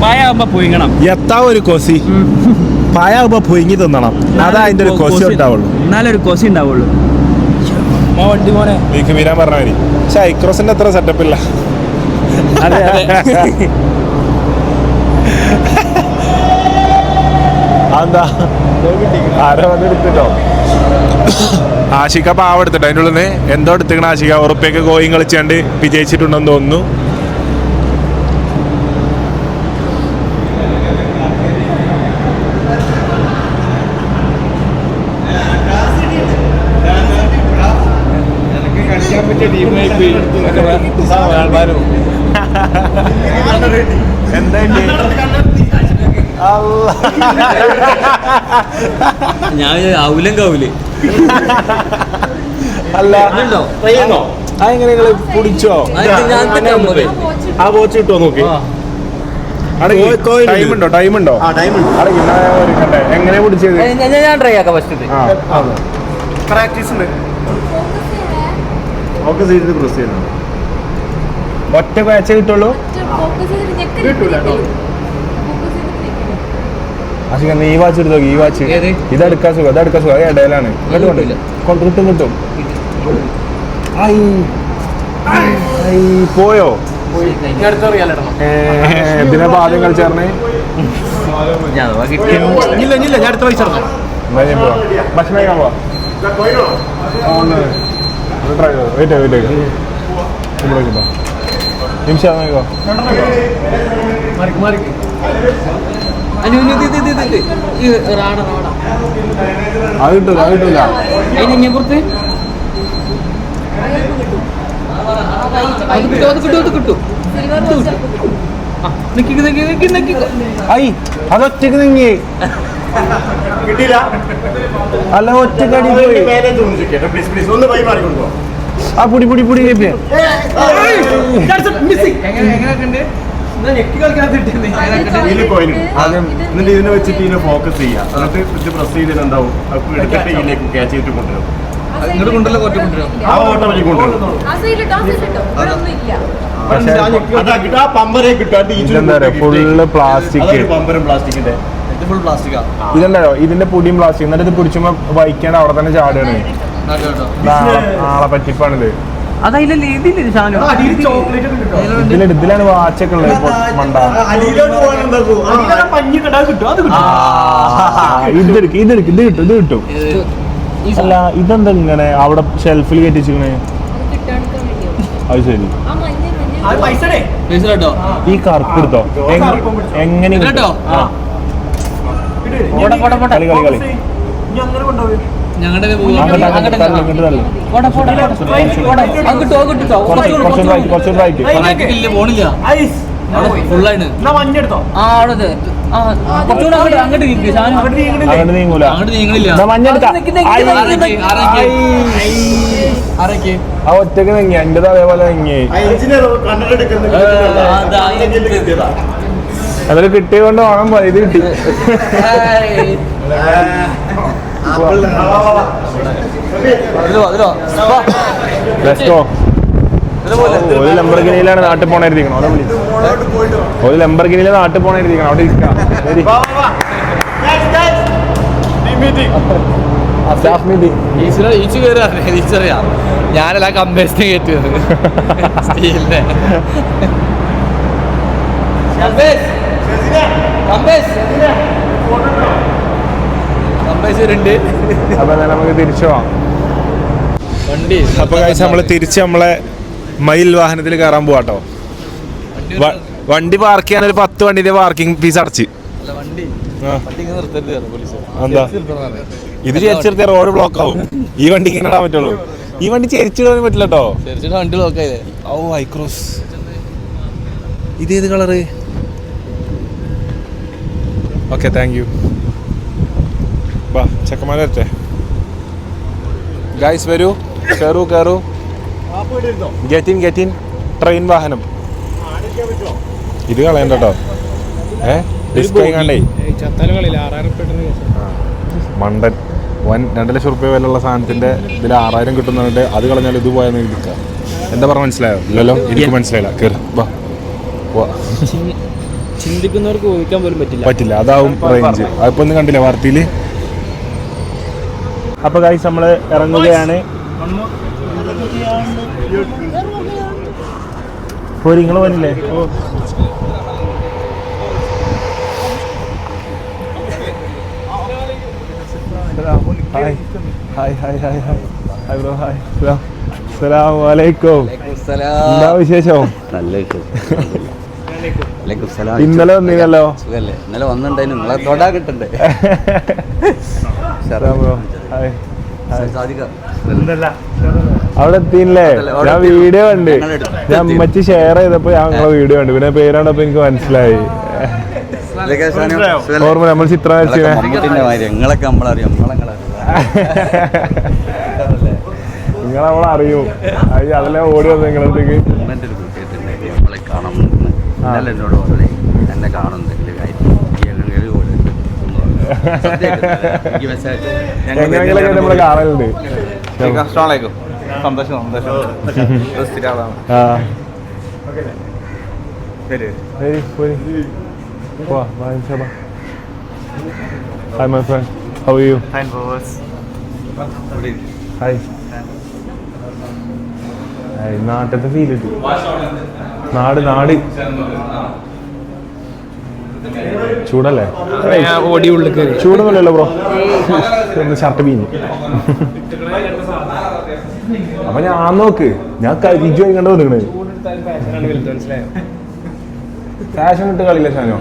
പായാകുമ്പോ പൊയിങ്ങണം. എത്താ ഒരു കൊസി പായാകുമ്പോ പൊയിങ്ങി തിന്നണം. അതാ അതിന്റെ ഒരു കൊസി ഉണ്ടാവുള്ളൂ. എന്നാലൊരു കോസി ഉണ്ടാവുള്ളൂ. വണ്ടി മോനെ വീക്ക് വീരാൻ പറഞ്ഞ മതി. പക്ഷെ ഐക്രോസിന്റെ അത്ര സെറ്റപ്പ് ഇല്ല. അതെ അതെ. അതെന്താ ആരോ വന്നെടുത്തിട്ടോ. ആഷിക പാവം എടുത്തിട്ടോ. അതിൻ്റെ ഉള്ളിൽ നിന്ന് എന്തോ എടുത്തിക്കണ ആഷിക. ഉറപ്പൊക്കെ ഗോയിങ് കളിച്ചാണ്ട് വിജയിച്ചിട്ടുണ്ടെന്ന് തോന്നുന്നു. ഞാൻ ഔലും കൗല് അല്ല അതെങ്ങനെ നിങ്ങള് കുടിച്ചോ? ആ പോച്ച് കിട്ടുമോ നോക്കി. ടൈമുണ്ടോ? എങ്ങനെ പിടിച്ചത്? ഞാൻ ട്രൈ ആക്കാം ഫസ്റ്റ്. പ്രാക്ടീസ് ഉണ്ട്. ഫോക്കസ് ചെയ്ത് ക്രോസ് ചെയ്യണം. ഒറ്റ കാഴ്ച കിട്ടുള്ളൂ. ഫോക്കസ് ചെയ്തിട്ട് അശിക ഈ വാച്ച് എടുത്തോ, ഈ വാച്ച് ഇതെടുക്കാൻ സുഖം, ഇതെടുക്കാൻ സുഖം, ഇടയിലാണ്. ഇങ്ങോട്ട് കിട്ടും കിട്ടും. പോയോ എന്തിനാ ആദ്യം കളിച്ചേർന്നേ? ഭക്ഷണം കഴിക്കാൻ പോവാ. വെയിറ്റ് നിമിഷം നോക്കോ. അത് കിട്ടൂല, അത് കിട്ടൂല. ഐ അതൊറ്റക്ക് നീങ്ങി കിട്ടിയില്ല. അല്ല ഒറ്റക്കടി പോയി. ഒന്ന് കൈ മാറി കൊടുക്കോ. ആ പുടി പുടി പുടി ഇതില് കോയിൻ ആദ്യം എന്നിട്ട് ഇതിനെ വെച്ചിട്ട് ഇതിനെ ഫോക്കസ് ചെയ്യാം. എന്നിട്ട് ഇത് പ്രസ് ചെയ്തിട്ട് എന്താവും എടുത്തിട്ട് ഇതിലേക്ക് ക്യാച്ച് ചെയ്തിട്ട് കൊണ്ടുവരും. ഇങ്ങോട്ട് കൊണ്ടല്ലോ കൊണ്ടു കൊണ്ടുവരും. ആ ഓട്ടോമാറ്റിക് കൊണ്ടുവരും. ആ പമ്പരെ ഇതെന്താ ഫുള്ള് പ്ലാസ്റ്റിക്. പമ്പരം പ്ലാസ്റ്റിക്കിന്റെ ഫുൾ പ്ലാസ്റ്റിക്കാ. ഇതെന്തായോ ഇതിന്റെ പൊടിയും പ്ലാസ്റ്റിക്. എന്നിട്ട് ഇത് പിടിച്ചുമ്പോ വഹിക്കാണ്ട് അവിടെ തന്നെ ചാടുകയാണ്. നാളെ പറ്റിപ്പാണിത്. ഇതിലാണ് വാച്ചൊക്കെ ഉള്ളത്. മണ്ട ഇതെടുക്ക് ഇതെടുക്ക് ഇത് കിട്ടും, ഇത് കിട്ടും. അല്ല ഇതെന്താ ഇങ്ങനെ അവിടെ ഷെൽഫിൽ കയറ്റിച്ചിരിക്കണേ? അത് ശരി. ഈ കറുപ്പ് എടുത്തോ. എങ്ങനെ കളി കളി കളി ഞങ്ങളുടെ പോണില്ല ഫുള്ളായിട്ട് അങ്ങോട്ട് നീങ്ങൂല. അങ്ങോട്ട് നീങ്ങളില്ല. ആ ഒറ്റക്ക് നീങ്ങി. എന്റേത് അതേപോലെ നീങ്ങി. അതിൽ കിട്ടിയ കൊണ്ട് വാങ്ങാൻ പോയി. ഇത് കിട്ടി. ഒരു ലംബർഗിനിയിലാണ് നാട്ടിൽ പോണായിരിക്കണം. അവിടെ വിളി. ഒരു ലംബർഗിനിയിലെ നാട്ടിൽ പോണായിരിക്കണം. അവിടെ ഇരിക്കാം. ഞാനല്ല കമ്പേഴ്സിനെ കയറ്റിയത്. സ്റ്റീലിനെ കമ്പേഴ്സുണ്ട്. അപ്പൊ നമുക്ക് തിരിച്ചു പോവാം. അപ്പൊ കഴിച്ച് നമ്മള് തിരിച്ച് നമ്മളെ മയിൽ വാഹനത്തിൽ കയറാൻ പോവാട്ടോ. വണ്ടി പാർക്ക് ചെയ്യാൻ ഒരു 10 വണ്ടിന്റെ പാർക്കിംഗ് ഫീസ് അടച്ച്. എന്താ ഇത് ചെരിച്ചെടുത്ത റോഡ് ബ്ലോക്ക് ആവും. ഈ വണ്ടിക്ക് ഇങ്ങനെ ഇടാൻ പറ്റുള്ളൂ. ഈ വണ്ടി ചെരിച്ചിടാൻ പറ്റില്ല കേട്ടോ. വണ്ടി ബ്ലോക്ക് ആയില്ലേ? ഓ ഐക്രോസ്. ഇത് ഏത് കളറ്? Okay thank you. വാ ചെക്കന്മാരെ വരട്ടെ. ഗൈസ് വരൂ, കയറൂ കയറൂ. ഗെറ്റിൻ ഗെറ്റിൻ ട്രെയിൻ വാഹനം. ഇത് കളയണ്ട കേട്ടോ. ഡിസ്കൈ മണ്ടൻ. 2 ലക്ഷം റുപ്യ വിലയുള്ള സാധനത്തിന്റെ ഇതിൽ 6000 കിട്ടുന്നുണ്ട്. അത് കളഞ്ഞാൽ ഇത് പോയാൽ നിൽക്കുക. എന്താ പറഞ്ഞ മനസ്സിലായോ? ഇല്ലല്ലോ, എനിക്ക് മനസ്സിലായില്ല. കയറി വാ. ചിന്തിക്കുന്നവർക്ക് ഊഹിക്കാൻ പോലും പറ്റില്ല. അതാവും റേഞ്ച്. അതിപ്പോ ഒന്നും കണ്ടില്ല വാർത്തയില്. അപ്പൊ ഗൈസ് നമ്മള് ഇറങ്ങുകയാണ്. നിങ്ങൾ പോരില്ലേ? Hi hi hi hi hi hi bro. Hi bro. അസ്സലാമു അലൈക്കും. എന്താ വിശേഷം? നല്ല വിശേഷം. ഇന്നലെ വന്നീനല്ലോ. ഇന്നലെ വന്നിട്ടുണ്ടായിരുന്നു. നിങ്ങളെ തൊടാ കിട്ടണ്ടേ? അവിടെ എത്തിയില്ലേ? ഞാൻ വീഡിയോ കണ്ട്. ഞാൻ അമ്മച്ചി ഷെയർ ചെയ്തപ്പോ ഞാൻ നിങ്ങളെ വീഡിയോ കണ്ടു. പിന്നെ പേരാണ്ടപ്പോ എനിക്ക് മനസ്സിലായി. ഓർമ്മ നമ്മൾ ചിത്രം വരച്ചിനെ. നിങ്ങളൊക്കെ നമ്മളറിയാം. നിങ്ങൾ നമ്മളറിയും. അതെല്ലാം ഓടി വന്നു നിങ്ങളടുത്തേക്ക്. നമ്മളെ കാണാൻ ഇന്നലെ എന്നോട് പറഞ്ഞേ എന്നെ കാണുന്നെങ്കിൽ എങ്ങനെയെങ്കിലൊക്കെ നമ്മള് കാണലുണ്ട്. സന്തോഷം സന്തോഷം. Hi my friend, how are you? Hi. നാട്ടത്തെ ഫീൽ കിട്ടി. നാട് ചൂടല്ലേ? ചൂടൊന്നുമല്ലല്ലോ ബ്രോ. ഒന്ന് ഷർട്ട് പീഞ്ഞു. അപ്പൊ ഞാൻ നോക്ക്, ഞാൻ കരിജു വാങ്ങിക്കണ്ട വന്നിക്കണേ. ഫാഷൻ ഇട്ട് കളിയില്ല ഷാനോ.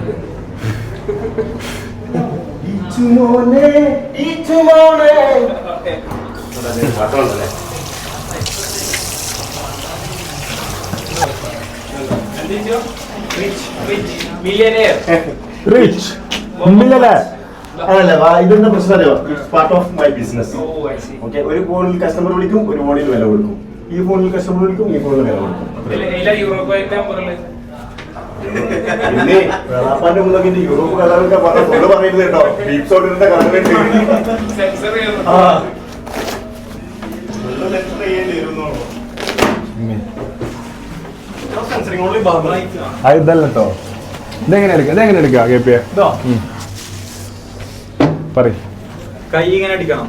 റിച്ച് മില്ലല്ലേ? ഇതെന്താ പ്രശ്നം അറിയോ? Part of my business. Okay, ഒരു ഫോണിൽ കസ്റ്റമർ വിളിക്കും, ഒരു ഫോണിൽ വില കൊടുക്കും. ഈ ഫോണിൽ കസ്റ്റമർ വിളിക്കും, ഈ ഫോണിൽ വില കൊടുക്കും. പിന്നെ വെളാപ്പാന്റെ മുന്നോട്ട് യൂറോപ്പ് കളറൊക്കെ ഫുള്ള് പറയുന്നത് കേട്ടോ. ബീപ്സോട്ടിന്റെ കളറുണ്ട്. ഇതല്ല കേട്ടോ. ഇതെങ്ങനെ എടുക്കാം കേപ്പിയ പറ. കൈ ഇങ്ങനെ അടിക്കണം.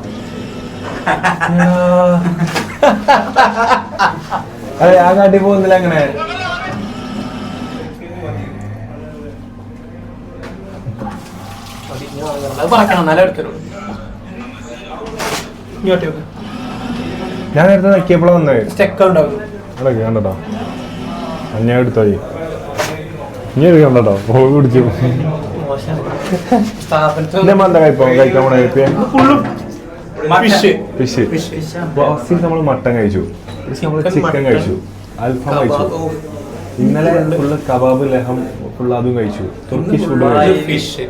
അതെ, ആ കാട്ടി പോകുന്നില്ല അങ്ങനെ. ഞാൻ നേരത്തെ നോക്കിയപ്പോഴാ വന്നേ. കണ്ടോ ഞാൻ എടുത്തോ. ഇനി എടുക്കണ്ടോ? പിടിച്ചു. കഴിക്കാൻ പോണ ഫിഷ്. നമ്മള് മട്ടൻ കഴിച്ചു, നമ്മള് ചിക്കൻ കഴിച്ചു, അൽഫാം കഴിച്ചു. ഇന്നലെ ഫുള്ള് കബാബ് ലഹം ഫുള്ള് അതും കഴിച്ചു. തുർക്കിഷ് ഫുഡ് കഴിച്ചു.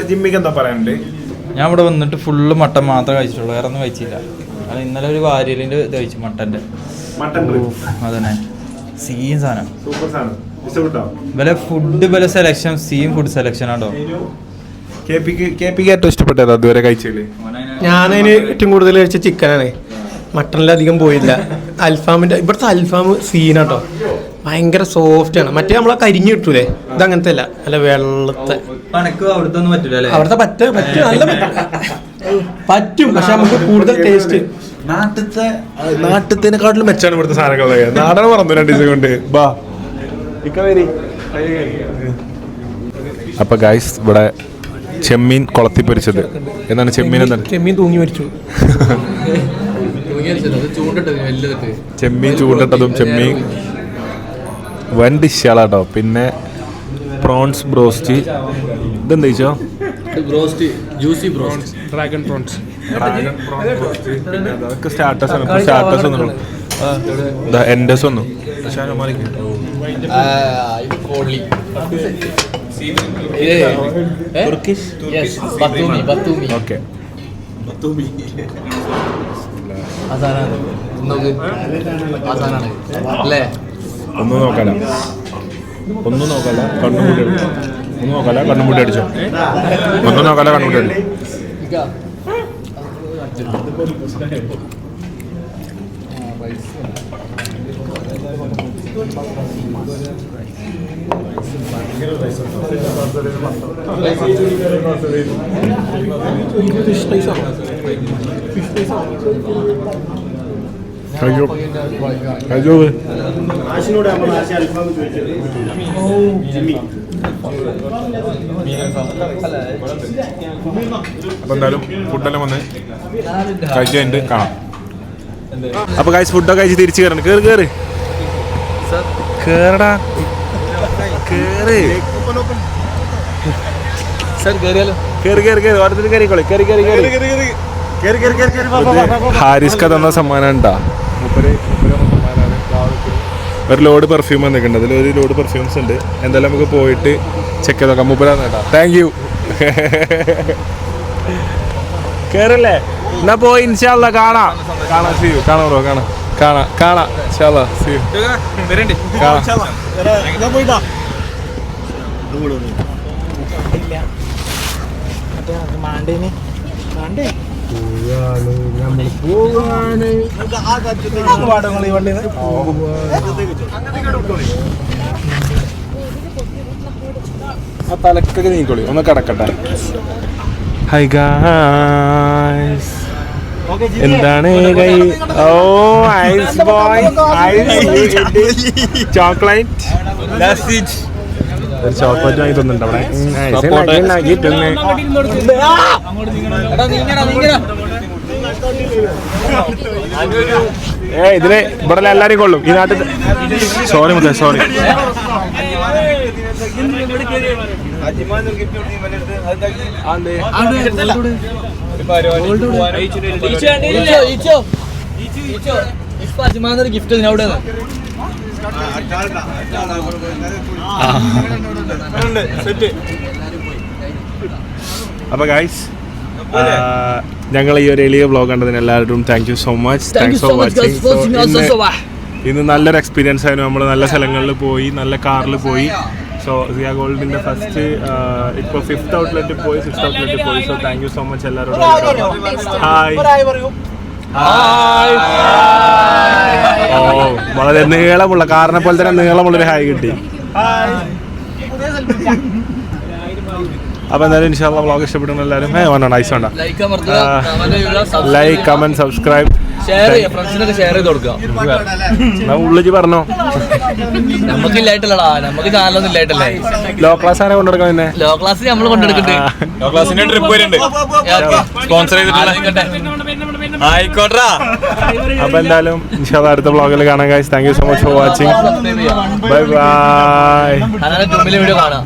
ജിമ്മിക്ക് എന്താ പറയാനുണ്ട്? ഞാൻ ഇവിടെ വന്നിട്ട് ഫുള്ള് മട്ടൻ മാത്രമേ കഴിച്ചിട്ടുള്ളൂ, വേറെ ഒന്നും കഴിച്ചില്ല. കാരണം ഇന്നലെ ഒരു വാരിയലിന്റെ ഇത് കഴിച്ചു, മട്ടന്റെ. അതന്നെ സീൻ സാധനം, സൂപ്പർ സാധനം. ഇഷ്ടപ്പെട്ടോ? വില ഫുഡ് വില സെലക്ഷൻ, സീൻ ഫുഡ് സെലക്ഷൻ ആണോ. ഏറ്റവും ഇഷ്ടപ്പെട്ടത് അതുവരെ കഴിച്ചില്ലേ? ഞാനതിന് ഏറ്റവും കൂടുതൽ കഴിച്ച ചിക്കനാണ്. മട്ടണിലധികം പോയില്ല. അൽഫാമിന്റെ ഇവിടുത്തെ അൽഫാം സീനാട്ടോ, ഭയങ്കര സോഫ്റ്റ് ആണ്. മറ്റേ നമ്മളെ കരിഞ്ഞു കിട്ടൂലേ, ഇതങ്ങനത്തെ അല്ല, നല്ല വെള്ളത്തെ. അവിടുത്തെ ഒന്നും പറ്റൂല. അവിടുത്തെ പറ്റും നല്ല പറ്റും, പക്ഷെ നമുക്ക് കൂടുതൽ ടേസ്റ്റ് നാട്ടിനേക്കാട്ടിലും മെച്ചാണ് ഇവിടുത്തെ സാധനങ്ങളൊക്കെ. നാടൻ പറഞ്ഞു 2 ദിവസം കൊണ്ട്. ബാ അപ്പൊ ഗൈസ്, ഇവിടെ ചെമ്മീൻ കൊളത്തി പൊരിച്ചത്. എന്താണ് ചെമ്മീൻ? എന്താണ് ചെമ്മീൻ തൂങ്ങി മരിച്ചു. ചെമ്മീൻ ചൂണ്ടിട്ടതും ചെമ്മീൻ വൻ ഡിഷാളാട്ടോ. പിന്നെ പ്രോൺസ് ബ്രോസ്റ്റ്. ഇതെന്താ ചോദിച്ചോ? Dragon prawns. അതൊക്കെ സ്റ്റാർട്ടസ് ആണ്. സ്റ്റാർട്ടസ് ഒന്നും എൻഡസ് ഒന്നും. ഓക്കെ, ഒന്നും നോക്കല്ല കണ്ണുമുട്ടി അടിച്ചോ. ഒന്നും നോക്കല്ല കണ്ണുമുട്ടി അടിച്ചു. അപ്പൊ എന്തായാലും ഫുഡെല്ലാം വന്ന് കഴിച്ചു കഴിഞ്ഞിട്ട് കാണാം. അപ്പൊ കഴിച്ച് ഫുഡൊക്കെ കഴിച്ച് തിരിച്ചു കയറണം. കേറടാ ഹാരിസ്ക തന്ന സമ്മാനം ഉണ്ടാ. ഒരു ലോഡ് പെർഫ്യൂം വന്നിട്ടുണ്ട്. അതിൽ ഒരു ലോഡ് പെർഫ്യൂംസ് ഉണ്ട്. എന്തായാലും നമുക്ക് പോയിട്ട് ചെക്ക് ചെയ്ത് നോക്കാം. മൂപ്പരാന്ന് കേട്ടാ. Thank you. കേറല്ലേ? എന്നാ പോയി ഇൻഷാല്ലാ കാണാം. See you. കാണാം ബ്രോ, കാണാം ഇൻഷാല്ലാ. See you. നമ്മൾ പോവാണ്. ആ തലക്കൊക്കെ നീക്കോളി, ഒന്ന് കിടക്കട്ടെ. ഹൈ ഗായ്സ്, എന്താണ് കൈ? ഓ ഐസ് ബോയ്, ചോക്ലേറ്റ്. ഒരു ചോക്ലേറ്റ് വാങ്ങി തന്നിട്ടുണ്ട് അവിടെ. ഇതില് ഇവിടെ എല്ലാരും കൊള്ളും ഈ നാട്ടിൽ. സോറി മുത്തേ, സോറി. ഗിഫ്റ്റ് അവിടെ അപ്പൊ ഗൈസ്, ഞങ്ങൾ ഈ ഒരു എളിയ വ്ളോഗ് കണ്ടതിന് എല്ലാവരും thank you so much. Thanks for watching. ഇന്ന് നല്ലൊരു എക്സ്പീരിയൻസ് ആയിരുന്നു. നമ്മൾ നല്ല സ്ഥലങ്ങളിൽ പോയി, നല്ല കാറിൽ പോയി. സോ സിയ ഗോൾഡിന്റെ ഫസ്റ്റ് ഇപ്പോൾ 5th ഔട്ട്ലെറ്റ് പോയി, 6th ഔട്ട്ലെറ്റ് പോയി. So thank you so much എല്ലാവരോടും. ഹായ്. ഓ, വളരെ നീളമുള്ള, കാറിനെ പോലെ തന്നെ നീളമുള്ളൊരു ഹായ് കിട്ടി. അപ്പൊ എന്തായാലും ഇൻഷാ അല്ലാഹ് വ്ളോഗ് ഇഷ്ടപ്പെടുന്ന എല്ലാവരും വേണം ഐസ് വേണ്ട ലൈക്ക്, കമന്റ്, സബ്സ്ക്രൈബ്, ഷെയർ ചെയ്ത് കൊടുക്കുക. ഉള്ളിച്ച് പറഞ്ഞോ. നമുക്ക് ഇല്ലായിട്ടല്ലടാ, നമുക്ക് ചാനലൊന്നും ഇല്ലായിട്ടല്ലേ. ലോ ക്ലാസ് ആരെ കൊണ്ടെടുക്കാം? പിന്നെ ലോ ക്ലാസ് നമ്മൾ കൊണ്ടെടുക്കട്ടെ. ലോ ക്ലാസിന്റെ ട്രിപ്പ് വരുന്നുണ്ട്, സ്പോൺസർ ചെയ്തിട്ടുള്ള. ആയിക്കോട്ടെ. അപ്പൊ എന്തായാലും ഇൻഷാ അല്ലാഹ് അടുത്ത വ്ളോഗിൽ കാണാം guys. Thank you so much for watching. Bye bye. Video കാണാം.